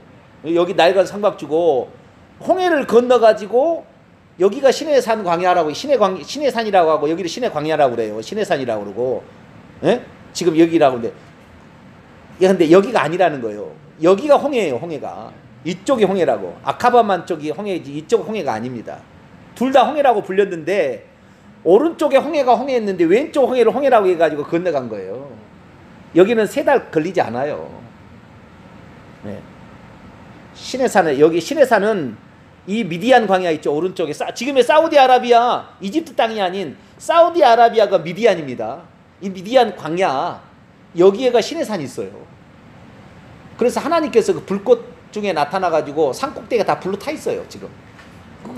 여기 나일강 삼각주고 홍해를 건너가지고 여기가 신의 산 광야라고, 신의 산이라고 하고 여기를 신의 광야라고 그래요. 신의 산이라고 그러고, 예? 지금 여기라고 근데 여기가 아니라는 거예요. 여기가 홍해예요. 홍해가 이쪽이 홍해라고. 아카바만 쪽이 홍해이지 이쪽 홍해가 아닙니다. 둘 다 홍해라고 불렸는데 오른쪽에 홍해가 홍해였는데 왼쪽 홍해를 홍해라고 해가지고 건너간 거예요. 여기는 3달 걸리지 않아요. 네. 신의 산은 여기 신의 산은 이 미디안 광야 있죠. 오른쪽에 지금의 사우디아라비아 이집트 땅이 아닌 사우디아라비아가 미디안입니다. 이 미디안 광야 여기에가 신의 산이 있어요. 그래서 하나님께서 그 불꽃 중에 나타나 가지고 산 꼭대기가 다 불로 타 있어요. 지금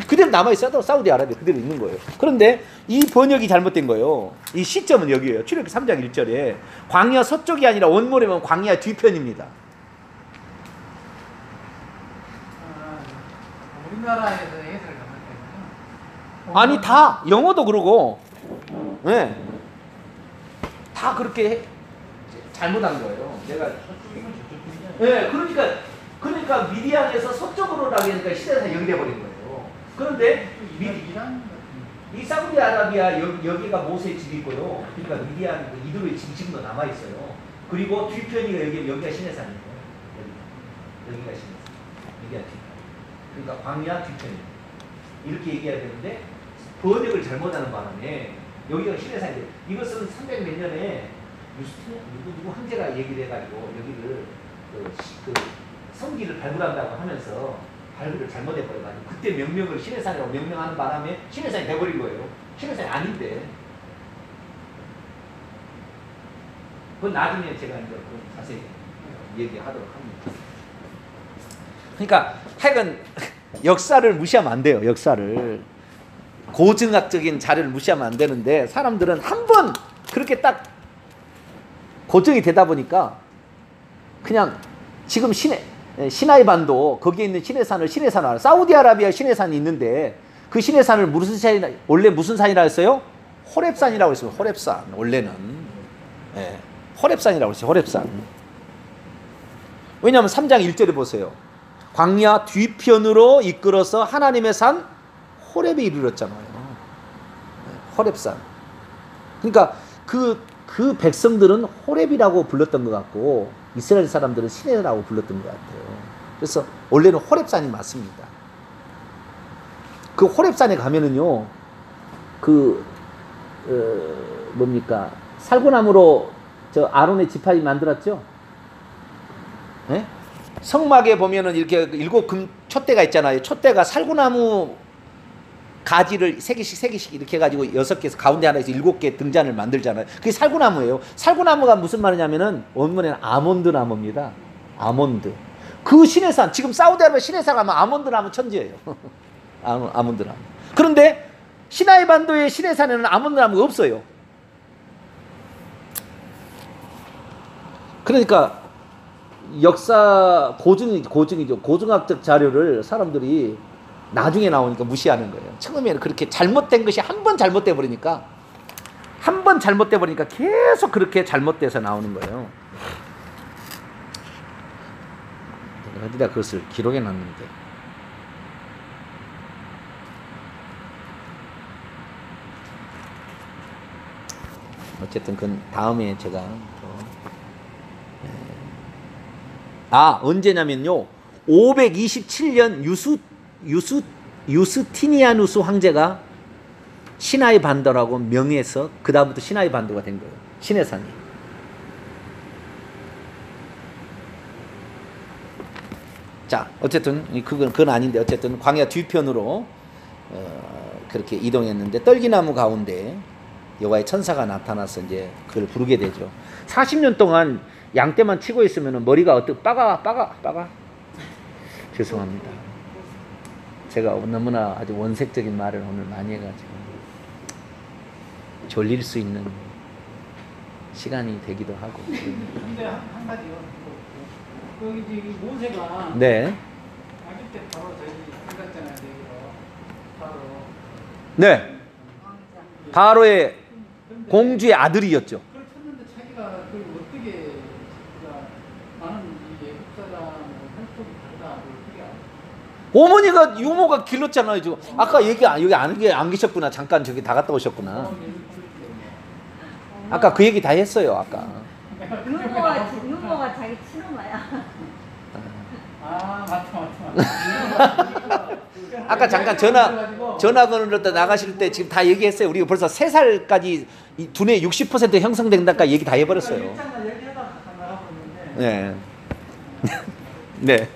그대로 남아 있어도 사우디아라비아 그대로 있는 거예요. 그런데 이 번역이 잘못된 거예요. 이 시점은 여기예요. 출애굽기 3장 1절에 광야 서쪽이 아니라 원문에는 광야 뒤편입니다. 우리나라에서 해석을 잘못했군요. 아니 다 영어도 그러고, 네. 다 그렇게 잘못한 거예요. 내가 네, 그러니까 미디안에서 서쪽으로라고 하니까 시대에서 연결돼 버린 거예요. 그런데 이 사우디아라비아 여기가 모세의 집이 있고요. 그러니까 미디안 이도의 집이 지금도 남아 있어요. 그리고 뒤편이 여기가 신의 산이에요. 여기가 신의 산. 미디안 뒤편. 그러니까 광야 뒤편이에요. 이렇게 얘기해야 되는데 번역을 잘못하는 바람에 여기가 신의 산이에요. 이것은 300 몇 년에 누구 황제가 얘기를 해가지고 여기를 그 성기를 발굴한다고 하면서 발굴을 잘못해버려가지고 그때 명명을 신의 산이라고 명명하는 바람에 신의 산이 돼버린 거예요. 신의 산이 아닌데. 그건 나중에 제가 이제 자세히 얘기하도록 합니다. 그러니까 하여간 역사를 무시하면 안 돼요. 역사를. 고증학적인 자료를 무시하면 안 되는데 사람들은 한번 그렇게 딱 고정이 되다 보니까 그냥 지금 시나이 반도 거기에 있는 신의 산을 사우디아라비아 신의 산이 있는데 그 신의 산을 원래 무슨 산이라고 했어요? 호렙산이라고 했어요. 호렙산 원래는 호렙산이라고 했어요. 호렙산. 왜냐하면 3장 1절에 보세요. 광야 뒤편으로 이끌어서 하나님의 산 호렙에 이르렀잖아요. 호렙산. 그러니까 그 백성들은 호렙이라고 불렀던 것 같고 이스라엘 사람들은 시내라고 불렀던 것 같아요. 그래서 원래는 호렙산이 맞습니다. 그 호렙산에 가면은요, 뭡니까? 살구나무로 저 아론의 지팡이 만들었죠? 네? 성막에 보면은 이렇게 7금 촛대가 있잖아요. 촛대가 살구나무 가지를 3개씩 이렇게 해가지고 6개에서 가운데 하나에서 7개 등잔을 만들잖아요. 그게 살구나무예요. 살구나무가 무슨 말이냐면은 원문에는 아몬드 나무입니다. 아몬드. 그 시내산, 지금 사우디아라비아 시내산 가면 아몬드 나무 천지예요. 아몬드 나무. 그런데 시나이 반도의 시내산에는 아몬드 나무가 없어요. 그러니까 역사 고증이죠. 고증학적 자료를 사람들이 나중에 나오니까 무시하는 거예요. 처음에는 그렇게 잘못된 것이 한 번 잘못돼 버리니까 계속 그렇게 잘못돼서 나오는 거예요. 어디다 그것을 기록해 놨는데. 어쨌든 그건 다음에 제가 언제냐면요, 527년 유스티니아누스 황제가 시나이 반도라고 명해서 그 다음부터 시나이 반도가 된 거예요. 시내산이. 자, 어쨌든 그건 아닌데, 어쨌든 광야 뒤편으로 그렇게 이동했는데, 떨기나무 가운데 여호와의 천사가 나타나서 이제 그걸 부르게 되죠. 40년 동안 양떼만 치고 있으면 머리가 빠가. 죄송합니다. 제가 너무나 아주 원색적인 말을 오늘 많이 해가지고 졸릴 수 있는 시간이 되기도 하고. 근데 한 가지요. 여기 이제 모세가 네. 아기 때 바로 저희 생각잖아요. 여기로 바로. 네. 바로의 공주의 아들이었죠. 그걸 쳤는데 자기가 그걸 어떻게 자기가 나는 이 애국 사람하고 혈통이 다르다 어떻게 알아? 어머니가 유모가 길렀잖아요. 지금 아까 여기 안 계셨구나. 잠깐 저기 다 갔다 오셨구나. 아까 그 얘기 다 했어요. 아까. 유모가 자기 친엄마야. 아 맞다. 아까 잠깐 전화 걸었다 나가실 때 지금 다 얘기했어요. 우리가 벌써 3살까지 이 두뇌 60% 형성된다까지 얘기 다 해버렸어요. 일장만 얘기하다가 나가고 있는데. 네.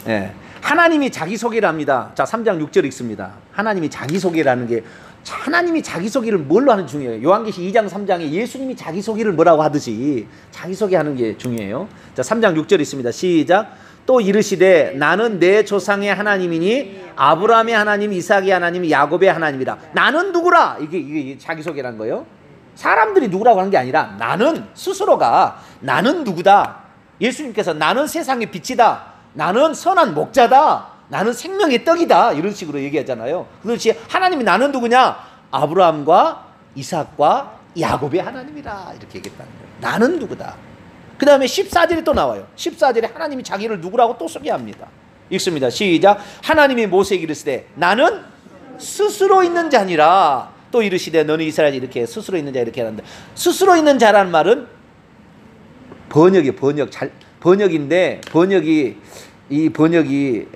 네. 하나님이 자기소개를 합니다. 자, 3장 6절 읽습니다. 하나님이 자기소개라는 게, 하나님이 자기소개를 뭘로 하는 게 중요해요. 요한계시 2장 3장에 예수님이 자기소개를 뭐라고 하듯이 자기소개하는 게 중요해요. 자, 3장 6절 있습니다. 시작. 또 이르시되 나는 내 조상의 하나님이니 아브라함의 하나님, 이삭의 하나님, 야곱의 하나님이라. 나는 누구라? 이게 자기소개라는 거예요. 사람들이 누구라고 하는 게 아니라 나는 스스로가 나는 누구다. 예수님께서 나는 세상의 빛이다. 나는 선한 목자다. 나는 생명의 떡이다. 이런 식으로 얘기하잖아요. 그렇지, 하나님이 나는 누구냐? 아브라함과 이삭과 야곱의 하나님이라. 이렇게 얘기했다는 거예요. 나는 누구다. 그 다음에 14절에 또 나와요. 14절에 하나님이 자기를 누구라고 또 소개합니다. 읽습니다. 시작. 하나님이 모세에게 이르시되 나는 스스로 있는 자니라. 또 이르시되 너는 이스라엘, 이렇게 스스로 있는 자 이렇게 하는데, 스스로 있는 자라는 말은 번역인데 이 번역이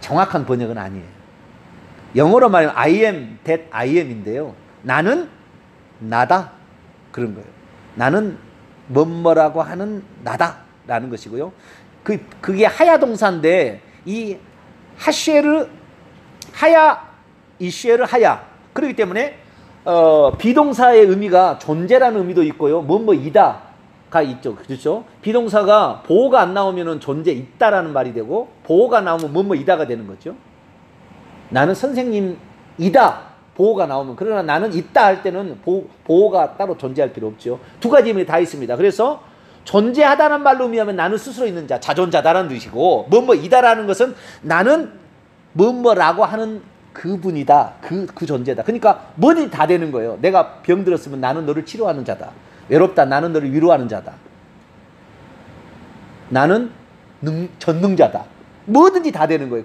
정확한 번역은 아니에요. 영어로 말하면 I am that I am인데요. 나는 나다, 그런 거예요. 나는 뭐뭐라고 하는 나다라는 것이고요. 그게 하야 동사인데, 이 이쉐르 하야. 그렇기 때문에 비동사의 의미가 존재라는 의미도 있고요. 뭐뭐이다가 있죠. 그렇죠? 비동사가 보호가 안 나오면은 존재 있다라는 말이 되고, 보호가 나오면 뭐뭐이다가 되는 거죠. 나는 선생님이다. 보호가 나오면. 그러나 나는 있다 할 때는 보호가 따로 존재할 필요 없죠. 두 가지 의미 다 있습니다. 그래서 존재하다는 말로 의미하면 나는 스스로 있는 자, 자존자다라는 뜻이고, 뭐뭐이다라는 것은 나는 뭐뭐라고 하는 그분이다. 그 존재다. 그러니까 뭐든지 다 되는 거예요. 내가 병들었으면 나는 너를 치료하는 자다. 외롭다. 나는 너를 위로하는 자다. 나는 전능자다. 뭐든지 다 되는 거예요.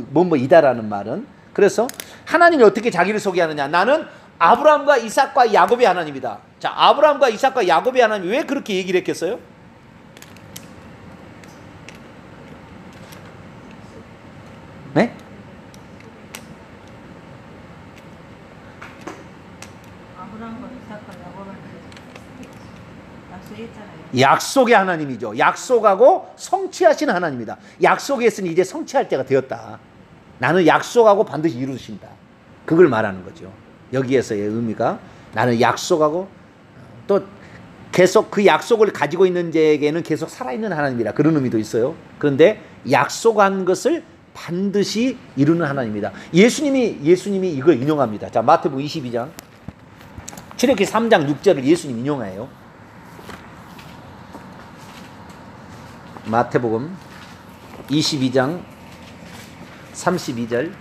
뭐뭐이다라는 말은. 그래서 하나님이 어떻게 자기를 소개하느냐. 나는 아브라함과 이삭과 야곱의 하나님이다. 자, 아브라함과 이삭과 야곱의 하나님이 왜 그렇게 얘기를 했겠어요? 네? 아브라함과 이삭과 야곱한테 약속했잖아요. 약속의 하나님이죠. 약속하고 성취하시는 하나님이다. 약속했으니 이제 성취할 때가 되었다. 나는 약속하고 반드시 이루신다. 그걸 말하는 거죠. 여기에서의 의미가 나는 약속하고 또 계속 그 약속을 가지고 있는 자에게는 계속 살아있는 하나님이다. 그런 의미도 있어요. 그런데 약속한 것을 반드시 이루는 하나님이다. 예수님이 이걸 인용합니다. 자, 마태복음 22장 출애굽기 3장 6절을 예수님 인용해요. 마태복음 22장 32절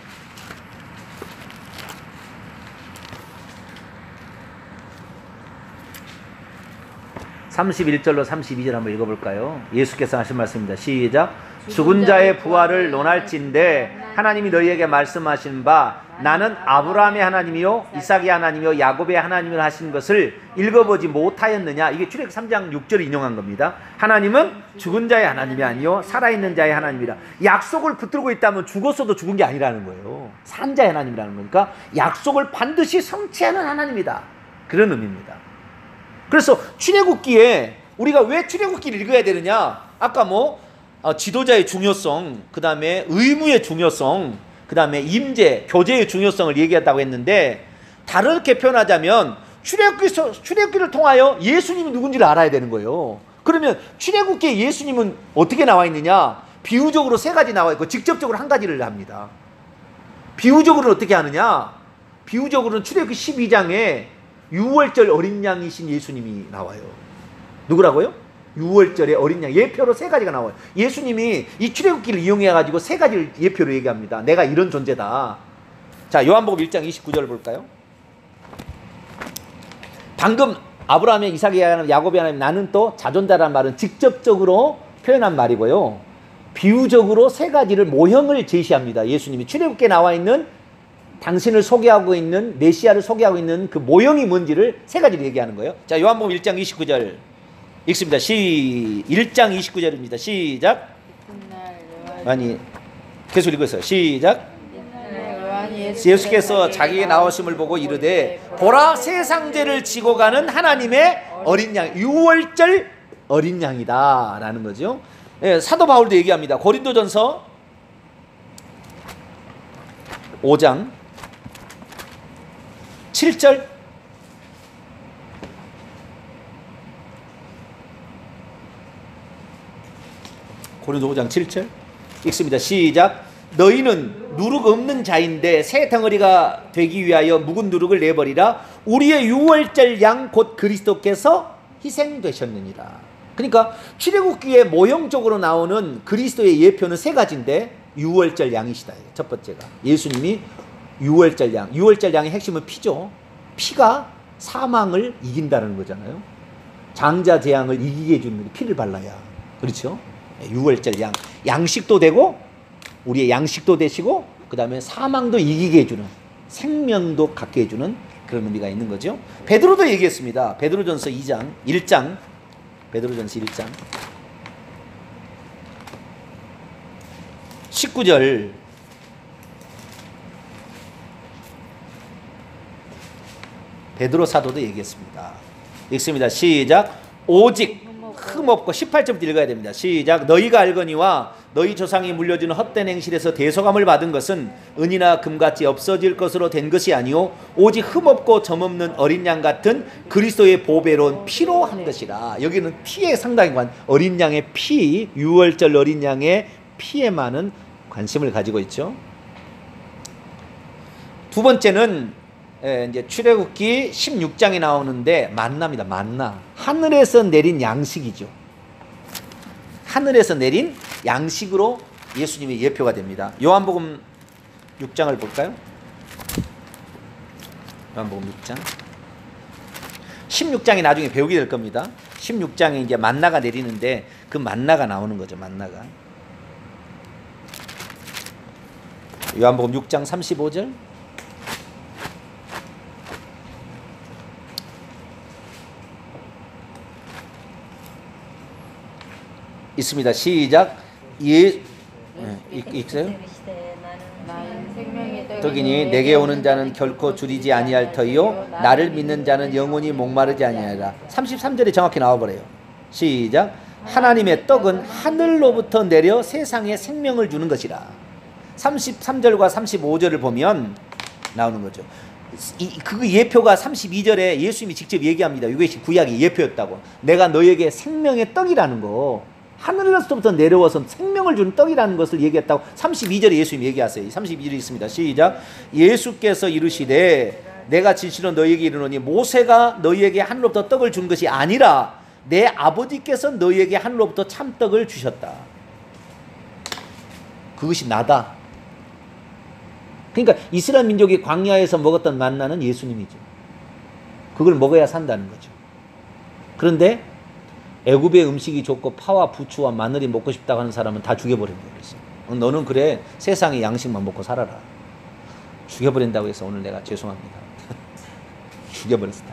31절로 32절 한번 읽어볼까요? 예수께서 하신 말씀입니다. 시작. 죽은 자의 부활을 논할진대 하나님이 너희에게 말씀하신 바 나는 아브라함의 하나님이요 이삭의 하나님이요 야곱의 하나님을 하신 것을 읽어보지 못하였느냐. 이게 출애굽기 3장 6절을 인용한 겁니다. 하나님은 죽은 자의 하나님이 아니요 살아있는 자의 하나님이라. 약속을 붙들고 있다면 죽었어도 죽은 게 아니라는 거예요. 산 자의 하나님이라는 거니까 약속을 반드시 성취하는 하나님이다. 그런 의미입니다. 그래서 출애굽기에 우리가 왜 출애굽기를 읽어야 되느냐. 아까 지도자의 중요성, 그 다음에 의무의 중요성, 그 다음에 임재, 교제의 중요성을 얘기했다고 했는데 다르게 표현하자면 출애굽기를 통하여 예수님이 누군지를 알아야 되는 거예요. 그러면 출애굽기에 예수님은 어떻게 나와 있느냐. 비유적으로 세 가지 나와 있고 직접적으로 한 가지를 합니다. 비유적으로는 어떻게 하느냐. 비유적으로는 출애굽기 12장에 6월절 어린 양이신 예수님이 나와요. 누구라고요? 6월절의 어린 양. 예표로 세 가지가 나와요. 예수님이 이 출애굽기를 이용해가지고 세 가지를 예표로 얘기합니다. 내가 이런 존재다. 자, 요한복음 1장 29절 볼까요? 방금 아브라함의 이삭의 하나님, 야곱의 하나님, 나는 또 자존자라는 말은 직접적으로 표현한 말이고요. 비유적으로 세 가지를 모형을 제시합니다. 예수님이 출애굽기에 나와 있는 당신을 소개하고 있는 메시아를 소개하고 있는 그 모형이 뭔지를 세 가지를 얘기하는 거예요. 자, 요한복음 1장 29절 읽습니다. 1장 29절입니다. 시작. 아니, 계속 읽었어요. 시작. 예수께서 자기의 나오심을 보고 이르되 보라 세상 죄를 지고 가는 하나님의 어린 양, 6월절 어린 양이다 라는 거죠. 예, 사도 바울도 얘기합니다. 고린도전서 5장 7절 고린도 5장 7절 읽습니다. 시작. 너희는 누룩 없는 자인데 새 덩어리가 되기 위하여 묵은 누룩을 내버리라. 우리의 6월절 양 곧 그리스도께서 희생되셨느니라. 그러니까 출애굽기에 모형적으로 나오는 그리스도의 예표는 세 가지인데 6월절 양이시다. 첫 번째가 예수님이 6월절 양. 6월절 양의 핵심은 피죠. 피가 사망을 이긴다는 거잖아요. 장자 재앙을 이기게 해주는 피를 발라야. 그렇죠? 6월절 양. 양식도 되고 우리의 양식도 되시고 그 다음에 사망도 이기게 해주는, 생명도 갖게 해주는 그런 의미가 있는 거죠. 베드로도 얘기했습니다. 베드로전서 1장 베드로전서 1장 19절 베드로 사도도 얘기했습니다. 읽습니다. 시작. 오직 흠없고 18절부터 읽어야 됩니다. 시작. 너희가 알거니와 너희 조상이 물려주는 헛된 행실에서 대속함을 받은 것은 은이나 금같이 없어질 것으로 된 것이 아니요 오직 흠없고 점없는 어린 양 같은 그리스도의 보배로운 피로 한 것이라. 여기는 피에 상당히 어린 양의 피, 6월절 어린 양의 피에만은 관심을 가지고 있죠. 두 번째는 이제 출애굽기 16장에 나오는데 만나입니다. 만나. 하늘에서 내린 양식이죠. 하늘에서 내린 양식으로 예수님의 예표가 됩니다. 요한복음 6장을 볼까요? 요한복음 6장 16장이 나중에 배우게 될 겁니다. 16장에 이제 만나가 내리는데 그 만나가 나오는 거죠. 만나가. 요한복음 6장 35절 있습니다. 시작. 있어요? 나는 생명의 떡이니 내게 오는 자는 결코 줄이지 아니할 터이요 나를 믿는 자는 영원히 목마르지 아니하리라. 33절에 정확히 나와버려요. 시작. 하나님의 떡은 하늘로부터 내려 세상에 생명을 주는 것이라. 33절과 35절을 보면 나오는 거죠. 그 예표가 32절에 예수님이 직접 얘기합니다. 이것이 구약의 예표였다고. 내가 너에게 생명의 떡이라는 거, 하늘로부터 내려와서 생명을 주는 떡이라는 것을 얘기했다고 32절에 예수님이 얘기하세요. 32절이 있습니다. 시작. 예수께서 이르시되 내가 진실로 너희에게 이르노니 모세가 너희에게 하늘로부터 떡을 준 것이 아니라 내 아버지께서 너희에게 하늘로부터 참떡을 주셨다. 그것이 나다. 그러니까 이스라엘 민족이 광야에서 먹었던 만나는 예수님이죠. 그걸 먹어야 산다는 거죠. 그런데 애굽의 음식이 좋고 파와 부추와 마늘이 먹고 싶다고 하는 사람은 다 죽여버린 거예요. 너는 그래 세상의 양식만 먹고 살아라. 죽여버린다고 해서 오늘 내가 죄송합니다. 죽여버렸다.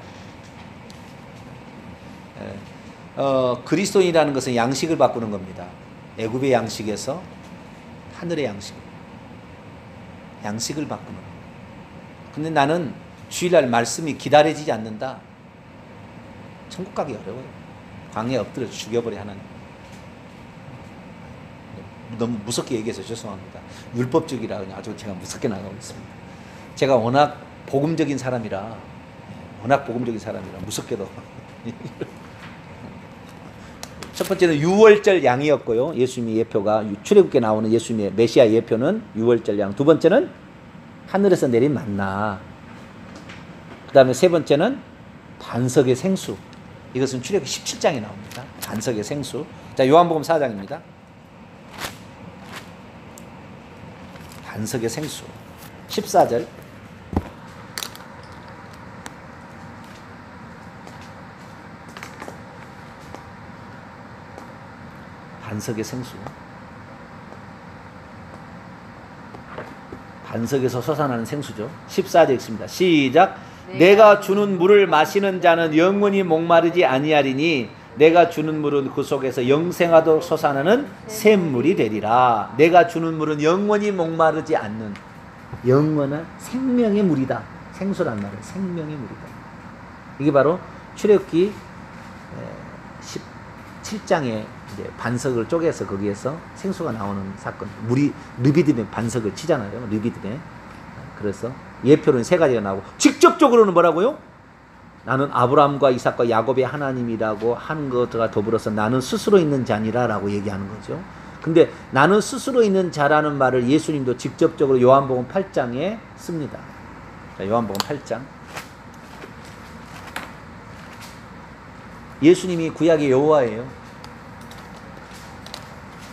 그리스도인이라는 것은 양식을 바꾸는 겁니다. 애굽의 양식에서 하늘의 양식을 바꾸는 거예요. 근데 나는 주일날 말씀이 기다려지지 않는다. 천국 가기 어려워요. 광야에 엎드려 죽여버려 하나님. 너무 무섭게 얘기해서 죄송합니다. 율법적이라 그냥 아주 제가 무섭게 나가고 있습니다. 제가 워낙 복음적인 사람이라 무섭게도. 첫 번째는 유월절 양이었고요. 예수님의 예표가 출애굽기에 나오는 예수님의 메시아 예표는 유월절 양. 두 번째는 하늘에서 내린 만나. 그 다음에 세 번째는 반석의 생수. 이것은 출애굽기 17장에 나옵니다. 반석의 생수. 자, 요한복음 4장입니다. 반석의 생수. 14절. 반석의 생수. 반석에서 솟아나는 생수죠. 14절 읽습니다. 시작. 내가 주는 물을 마시는 자는 영원히 목마르지 아니하리니 내가 주는 물은 그 속에서 영생하도록 솟아나는 샘물이 되리라. 내가 주는 물은 영원히 목마르지 않는 영원한 생명의 물이다. 생수란 말은 생명의 물이다. 이게 바로 출애굽기 17장에 이제 반석을 쪼개서 거기에서 생수가 나오는 사건. 물이 르비딤의 반석을 치잖아요. 르비딤에. 그래서 예표는 세 가지가 나오고 직접적으로는 뭐라고요? 나는 아브라함과 이삭과 야곱의 하나님이라고 하는 것과 더불어서 나는 스스로 있는 자니라 라고 얘기하는 거죠. 근데 나는 스스로 있는 자라는 말을 예수님도 직접적으로 요한복음 8장에 씁니다. 자, 요한복음 8장. 예수님이 구약의 여호와예요.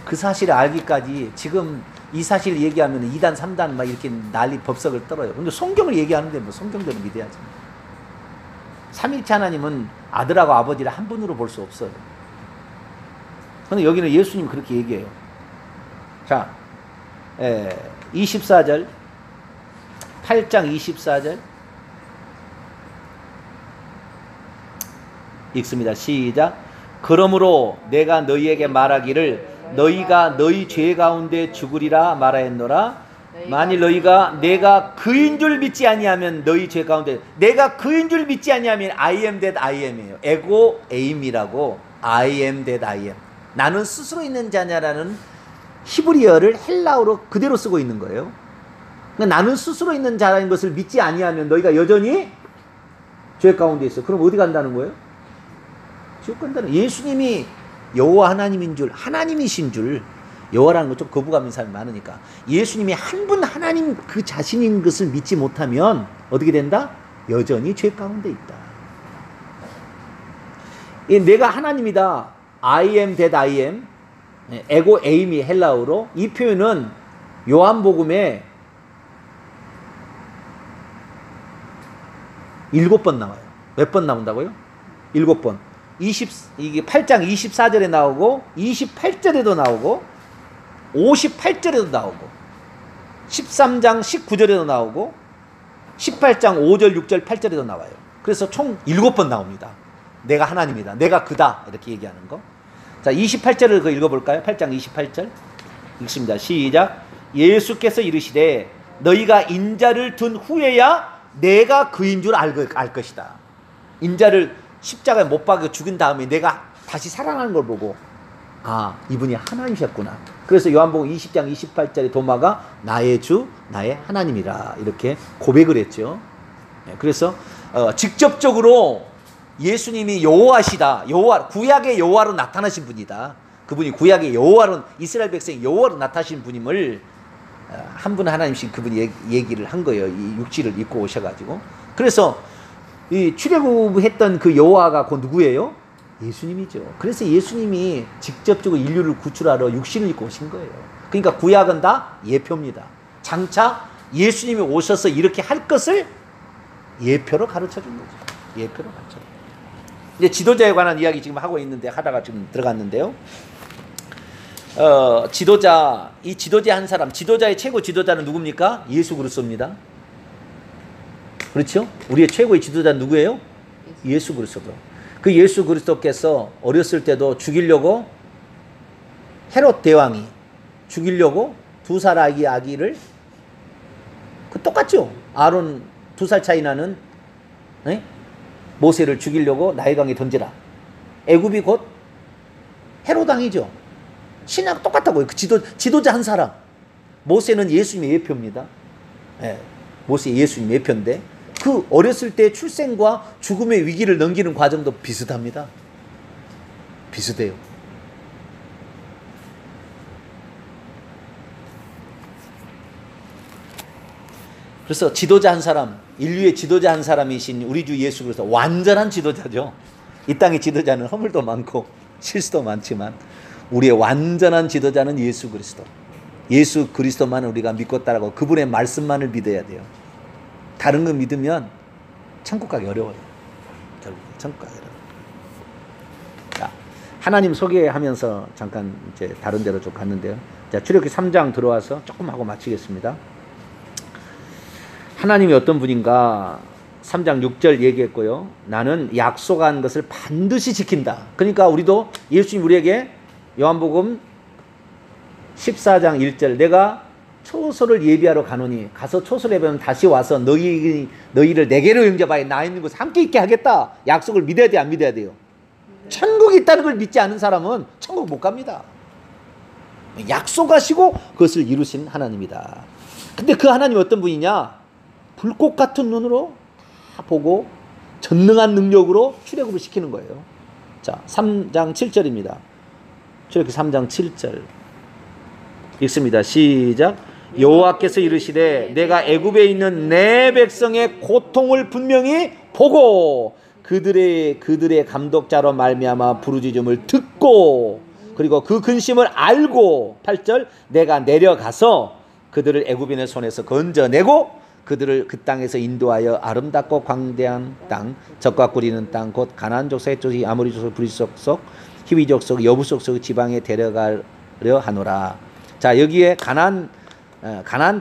그 사실을 알기까지 지금 이 사실을 얘기하면 2단, 3단 막 이렇게 난리 법석을 떨어요. 근데 성경을 얘기하는데 뭐 성경대로 믿어야지. 삼일체 하나님은 아들하고 아버지를 한 분으로 볼 수 없어요. 근데 여기는 예수님 그렇게 얘기해요. 자, 24절, 8장 24절 읽습니다. 시작. 그러므로 내가 너희에게 말하기를 너희가 너희 죄 가운데 죽으리라 말하였노라. 만일 너희가 내가 그인 줄 믿지 아니하면 너희 죄 가운데 내가 그인 줄 믿지 아니하면 I am that I am이에요. 에고 에임이라고 I am that I am. 나는 스스로 있는 자냐라는 히브리어를 헬라어로 그대로 쓰고 있는 거예요. 그러니까 나는 스스로 있는 자라는 것을 믿지 아니하면 너희가 여전히 죄 가운데 있어. 그럼 어디 간다는 거예요? 지옥 간다는. 예수님이 여호와 하나님인 줄, 하나님이신 줄, 여호와라는 거 좀 거부감 있는 사람이 많으니까 예수님이 한 분 하나님 그 자신인 것을 믿지 못하면 어떻게 된다? 여전히 죄 가운데 있다. 내가 하나님이다. I am that I am. 에고 에임이 헬라어로. 이 표현은 요한복음에 7번 나와요. 몇 번 나온다고요? 7번. 이게 8장 24절에 나오고 28절에도 나오고 58절에도 나오고 13장 19절에도 나오고 18장 5절 6절 8절에도 나와요. 그래서 총 7번 나옵니다. 내가 하나님이다. 내가 그다. 이렇게 얘기하는 거. 자, 28절을 그 읽어볼까요? 8장 28절 읽습니다. 시작. 예수께서 이르시되 너희가 인자를 둔 후에야 내가 그인 줄 알 것이다. 인자를 십자가에 못 박아 죽인 다음에 내가 다시 살아나는 걸 보고 아, 이분이 하나님이셨구나. 그래서 요한복음 20장 28절에 도마가 나의 주 나의 하나님이라 이렇게 고백을 했죠. 그래서 직접적으로 예수님이 여호와시다. 여호와, 구약의 여호와로 나타나신 분이다. 그분이 구약의 여호와로, 이스라엘 백성 여호와로 나타나신 분임을 한 분 하나님씩 그분이 얘기를 한 거예요. 이 육지를 입고 오셔가지고. 그래서 이 출애굽했던 그 여호와가 그 누구예요? 예수님이죠. 그래서 예수님이 직접적으로 인류를 구출하러 육신을 입고 오신 거예요. 그러니까 구약은 다 예표입니다. 장차 예수님이 오셔서 이렇게 할 것을 예표로 가르쳐 준 거죠. 예표로 가르쳐 준 거죠. 이제 지도자에 관한 이야기 지금 하고 있는데 하다가 지금 들어갔는데요. 지도자, 이 지도자 한 사람, 지도자의 최고 지도자는 누굽니까? 예수 그리스도입니다. 그렇죠? 우리의 최고의 지도자는 누구예요? 예수 그리스도. 그 예수 그리스도께서 어렸을 때도 죽이려고 헤롯 대왕이 죽이려고 두 살 아기를 그 똑같죠? 아론 2살 차이 나는 모세를 죽이려고 나일강에 던지라. 애굽이 곧 헤롯 왕이죠. 신약 똑같다고요. 그 지도자 한 사람. 모세는 예수님의 예표입니다. 모세 예수님 예표인데 그 어렸을 때 출생과 죽음의 위기를 넘기는 과정도 비슷합니다. 비슷해요. 그래서 지도자 한 사람, 인류의 지도자 한 사람이신 우리 주 예수 그리스도 완전한 지도자죠. 이 땅의 지도자는 허물도 많고 실수도 많지만 우리의 완전한 지도자는 예수 그리스도. 예수 그리스도만을 우리가 믿고 따라가고 그분의 말씀만을 믿어야 돼요. 다른 거 믿으면 천국 가기 어려워요. 결국 천국 가기 어려워요. 자, 하나님 소개하면서 잠깐 이제 다른 데로 좀 갔는데요. 자, 출애굽기 3장 들어와서 조금 하고 마치겠습니다. 하나님이 어떤 분인가 3장 6절 얘기했고요. 나는 약속한 것을 반드시 지킨다. 그러니까 우리도 예수님 우리에게 요한복음 14장 1절 내가 초소를 예비하러 가노니 가서 초소를 예비하면 다시 와서 너희를 내게로 영접하여 나 있는 곳에 함께 있게 하겠다. 약속을 믿어야 돼, 안 믿어야 돼요? 천국이 있다는 걸 믿지 않은 사람은 천국 못 갑니다. 약속하시고 그것을 이루신 하나님이다. 근데 그 하나님이 어떤 분이냐? 불꽃 같은 눈으로 다 보고 전능한 능력으로 출애굽을 시키는 거예요. 자, 3장 7절입니다. 출애굽기 3장 7절 읽습니다. 시작. 여호와께서 이르시되 내가 애굽에 있는 내 백성의 고통을 분명히 보고 그들의 감독자로 말미암아 부르짖음을 듣고 그리고 그 근심을 알고 8절 내가 내려가서 그들을 애굽인의 손에서 건져내고 그들을 그 땅에서 인도하여 아름답고 광대한 땅 젖과 꿀이는 땅 곧 가나안 족속 헷 족속 아모리 족속 브리스 족속 히위 족속 여부 족속 지방에 데려가려 하노라. 자, 여기에 가나안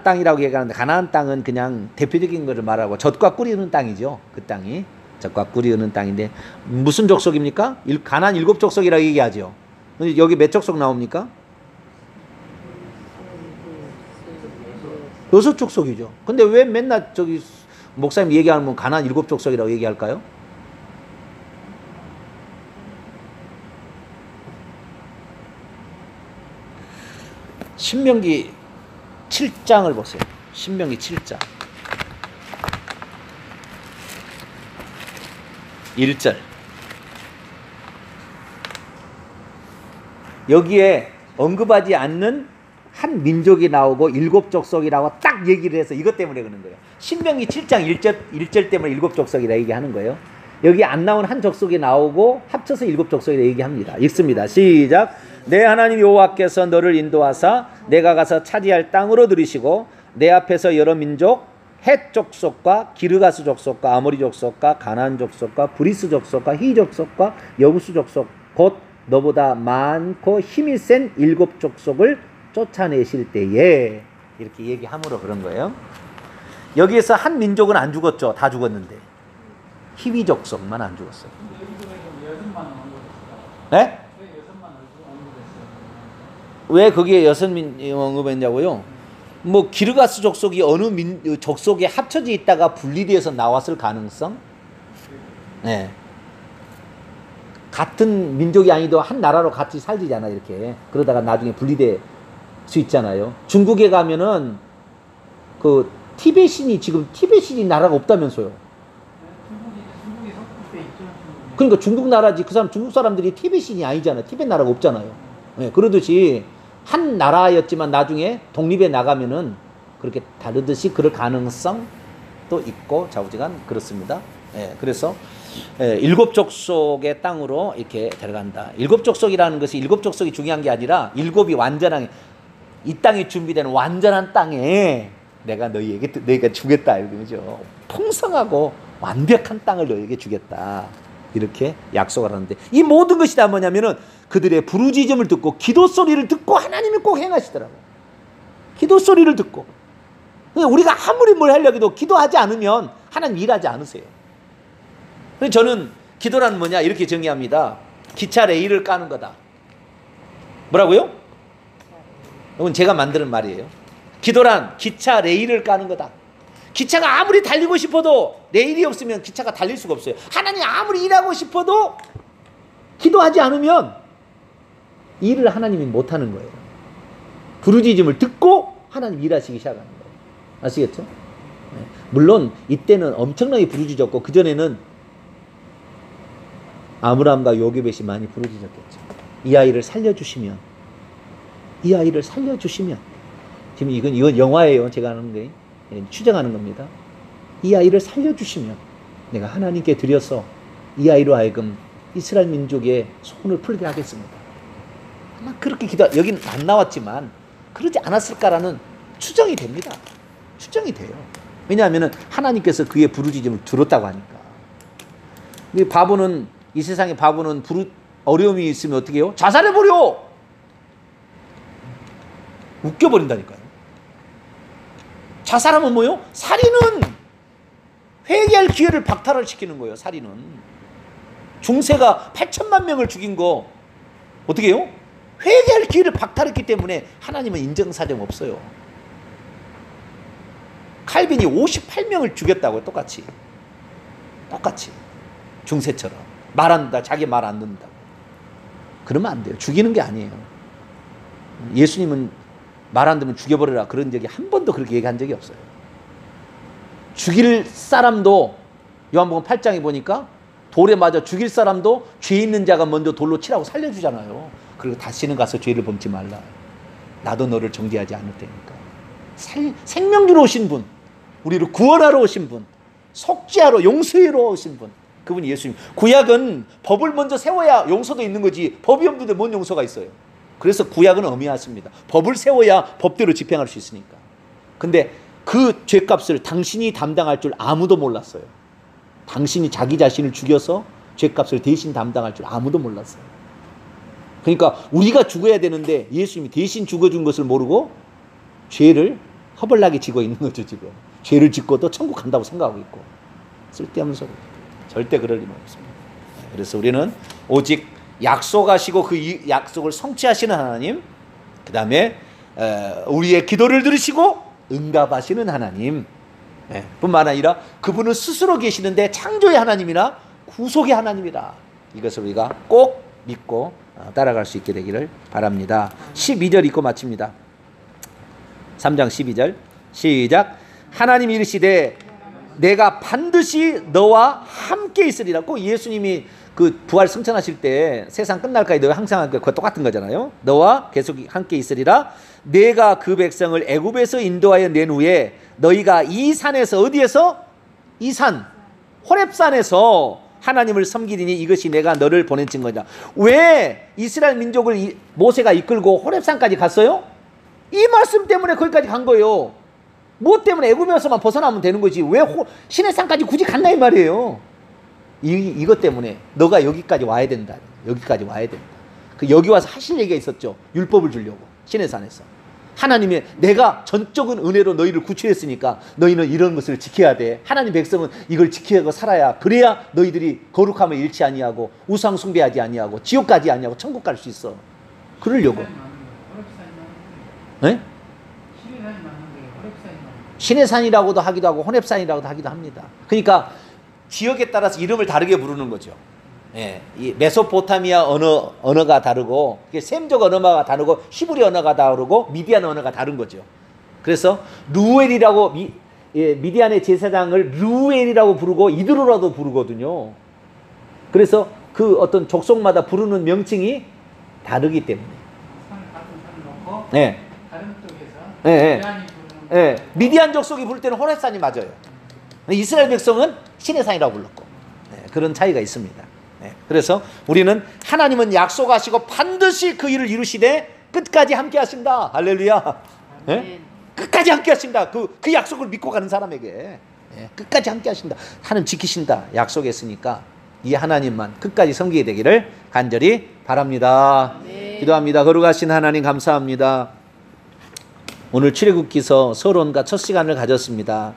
땅이라고 얘기하는데 가나안 땅은 그냥 대표적인 것을 말하고 젖과 꿀이 흐르는 땅이죠. 그 땅이 젖과 꿀이 흐르는 땅인데 무슨 족속입니까? 가나안 7족속이라고 얘기하죠. 여기 몇 족속 나옵니까? 6족속이죠. 근데 왜 맨날 저기 목사님 얘기하면 가나안 7족속이라고 얘기할까요? 신명기 7장을 보세요. 신명기 7장 1절 여기에 언급하지 않는 한 민족이 나오고 7족속이라고 딱 얘기를 해서 이것 때문에 그러는 거예요. 신명기 7장 1절 때문에 7족속이라 얘기하는 거예요. 여기 안 나온 한 족속이 나오고 합쳐서 7족속이라 얘기합니다. 읽습니다. 시작. 내 하나님 여호와께서 너를 인도하사 내가 가서 차지할 땅으로 들이시고 내 앞에서 여러 민족 헷 족속과 기르가스 족속과 아모리 족속과 가나안 족속과 브리스 족속과 히 족속과 여부스 족속 곧 너보다 많고 힘이 센 7족속을 쫓아내실 때에 이렇게 얘기함으로 그런 거예요. 여기에서 한 민족은 안 죽었죠. 다 죽었는데 히위 족속만 안 죽었어요. 네? 왜 거기에 6명 언급했냐고요? 뭐 기르가스 족속이 어느 족속에 합쳐져 있다가 분리되어서 나왔을 가능성? 네. 같은 민족이 아니도 한 나라로 같이 살지잖아 이렇게. 그러다가 나중에 분리될 수 있잖아요. 중국에 가면은 그 티베신이 지금 티베신이 나라가 없다면서요. 중국이 성급돼 있죠. 그러니까 중국 나라지. 그 사람 중국 사람들이 티베신이 아니잖아요. 티베 나라가 없잖아요. 네, 그러듯이 한 나라였지만 나중에 독립에 나가면은 그렇게 다르듯이 그럴 가능성도 있고 좌우지간 그렇습니다. 예, 그래서 7 족속의 땅으로 이렇게 데려간다. 7 족속이라는 것이 7 족속이 중요한 게 아니라 7이 완전한 이 땅이 준비된 완전한 땅에 내가 너희에게 주겠다 이거죠. 풍성하고 완벽한 땅을 너희에게 주겠다. 이렇게 약속을 하는데 이 모든 것이 다 뭐냐면은 그들의 부르짖음을 듣고 기도 소리를 듣고 하나님이 꼭 행하시더라고요. 기도 소리를 듣고. 우리가 아무리 뭘 하려고 해도 기도하지 않으면 하나님 일하지 않으세요. 그래서 저는 기도란 뭐냐 이렇게 정의합니다. 기차 레일을 까는 거다. 뭐라고요? 이건 제가 만드는 말이에요. 기도란 기차 레일을 까는 거다. 기차가 아무리 달리고 싶어도 레일이 없으면 기차가 달릴 수가 없어요. 하나님 아무리 일하고 싶어도 기도하지 않으면 일을 하나님이 못하는 거예요. 부르짖음을 듣고 하나님 일하시기 시작하는 거예요. 아시겠죠? 네. 물론 이때는 엄청나게 부르짖었고 그전에는 아므람과 요게벳이 많이 부르짖었겠죠. 이 아이를 살려주시면 지금 이건 영화예요. 제가 하는 게 추정하는 겁니다. 이 아이를 살려주시면 내가 하나님께 드려서 이 아이로 하여금 이스라엘 민족의 소원을 풀게 하겠습니다. 아마 그렇게 여기는 안 나왔지만 그러지 않았을까라는 추정이 됩니다. 추정이 돼요. 왜냐하면 하나님께서 그의 부르짖음을 들었다고 하니까. 바보는 이 세상의 바보는 어려움이 있으면 어떻게 해요? 자살해버려! 웃겨버린다니까요. 자살하면 뭐요? 살인은 회개할 기회를 박탈을 시키는 거예요. 살인은. 중세가 8천만 명을 죽인 거 어떻게 해요? 회개할 기회를 박탈했기 때문에 하나님은 인정사정 없어요. 칼빈이 58명을 죽였다고요. 똑같이. 중세처럼. 말 안 듣다. 자기 말 안 듣는다고. 그러면 안 돼요. 죽이는 게 아니에요. 예수님은 말 안 듣면 죽여버려라. 그런 적이 한 번도 그렇게 얘기한 적이 없어요. 죽일 사람도 요한복음 8장에 보니까 돌에 맞아 죽일 사람도 죄 있는 자가 먼저 돌로 치라고 살려주잖아요. 그리고 다시는 가서 죄를 범치 말라. 나도 너를 정죄하지 않을 테니까. 생명 주러 오신 분, 우리를 구원하러 오신 분, 속죄하러 용서하러 오신 분, 그분이 예수님. 구약은 법을 먼저 세워야 용서도 있는 거지 법이 없는데 뭔 용서가 있어요. 그래서 구약은 엄미하십니다. 법을 세워야 법대로 집행할 수 있으니까. 근데 그 죄값을 당신이 담당할 줄 아무도 몰랐어요. 당신이 자기 자신을 죽여서 죄값을 대신 담당할 줄 아무도 몰랐어요. 그러니까 우리가 죽어야 되는데 예수님이 대신 죽어준 것을 모르고 죄를 허벌나게 지고 있는 거죠. 지금 죄를 짓고도 천국 간다고 생각하고 있고 쓸데없는 소리. 절대 그럴 리는 없습니다. 그래서 우리는 오직 약속하시고 그 약속을 성취하시는 하나님, 그 다음에 우리의 기도를 들으시고 응답하시는 하나님, 뿐만 아니라 그분은 스스로 계시는데 창조의 하나님이나 구속의 하나님이다. 이것을 우리가 꼭 믿고 따라갈 수 있게 되기를 바랍니다. 12절 읽고 마칩니다. 3장 12절 시작. 하나님이 이르시되 내가 반드시 너와 함께 있으리라. 꼭 예수님이 그 부활 승천하실 때 세상 끝날까지 너와 항상 그거 똑같은 거잖아요. 너와 계속 함께 있으리라. 내가 그 백성을 애굽에서 인도하여 낸 후에 너희가 이 산에서 어디에서? 이 산 호렙산에서 하나님을 섬기리니 이것이 내가 너를 보낸 증거다. 왜 이스라엘 민족을 모세가 이끌고 호렙산까지 갔어요? 이 말씀 때문에 거기까지 간 거예요. 뭐 때문에 애굽에서만 벗어나면 되는 거지 왜 시내산까지 굳이 갔나 이 말이에요. 이것 때문에 너가 여기까지 와야 된다. 여기까지 와야 된다. 그 여기 와서 하실 얘기가 있었죠. 율법을 주려고 시내산에서. 하나님의 내가 전적인 은혜로 너희를 구출했으니까 너희는 이런 것을 지켜야 돼. 하나님 백성은 이걸 지키고 살아야 그래야 너희들이 거룩함을 잃지 아니하고 우상 숭배하지 아니하고 지옥 가지 아니하고 천국 갈 수 있어. 그러려고. 네? 신의 산이 맞는데 호랩산이 맞는데. 신의 산이라고도 하기도 하고 호렙산이라고도 하기도 합니다. 그러니까 지역에 따라서 이름을 다르게 부르는 거죠. 예, 이 메소포타미아 언어가 다르고 셈족 언어가 다르고 히브리 언어가 다르고 미디안 언어가 다른 거죠. 그래서 루엘이라고 미디안의 제사장을 루엘이라고 부르고 이드로라도 부르거든요. 그래서 그 어떤 족속마다 부르는 명칭이 다르기 때문에. 같은 산을 놓고 네. 다른 쪽에서 네. 미디안이 부르는 예, 미디안 족속이 부를 때는 호렙산이 맞아요. 이스라엘 백성은 신의 산이라고 불렀고 그런 차이가 있습니다. 그래서 우리는 하나님은 약속하시고 반드시 그 일을 이루시되 끝까지 함께 하신다. 할렐루야. 예? 끝까지 함께 하신다. 그 약속을 믿고 가는 사람에게 끝까지 함께 하신다. 하나님 지키신다. 약속했으니까 이 하나님만 끝까지 섬기게 되기를 간절히 바랍니다. 기도합니다. 거룩하신 하나님 감사합니다. 오늘 출애굽기서 서론과 첫 시간을 가졌습니다.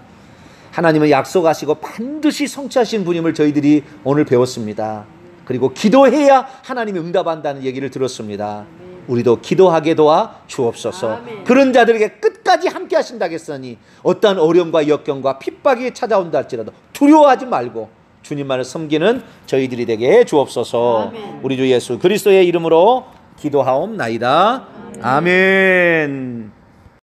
하나님은 약속하시고 반드시 성취하신 분임을 저희들이 오늘 배웠습니다. 그리고 기도해야 하나님이 응답한다는 얘기를 들었습니다. 우리도 기도하게 도와 주옵소서. 그런 자들에게 끝까지 함께 하신다겠으니 어떠한 어려움과 역경과 핍박이 찾아온다 할지라도 두려워하지 말고 주님만을 섬기는 저희들이 되게 주옵소서. 우리 주 예수 그리스도의 이름으로 기도하옵나이다. 아멘.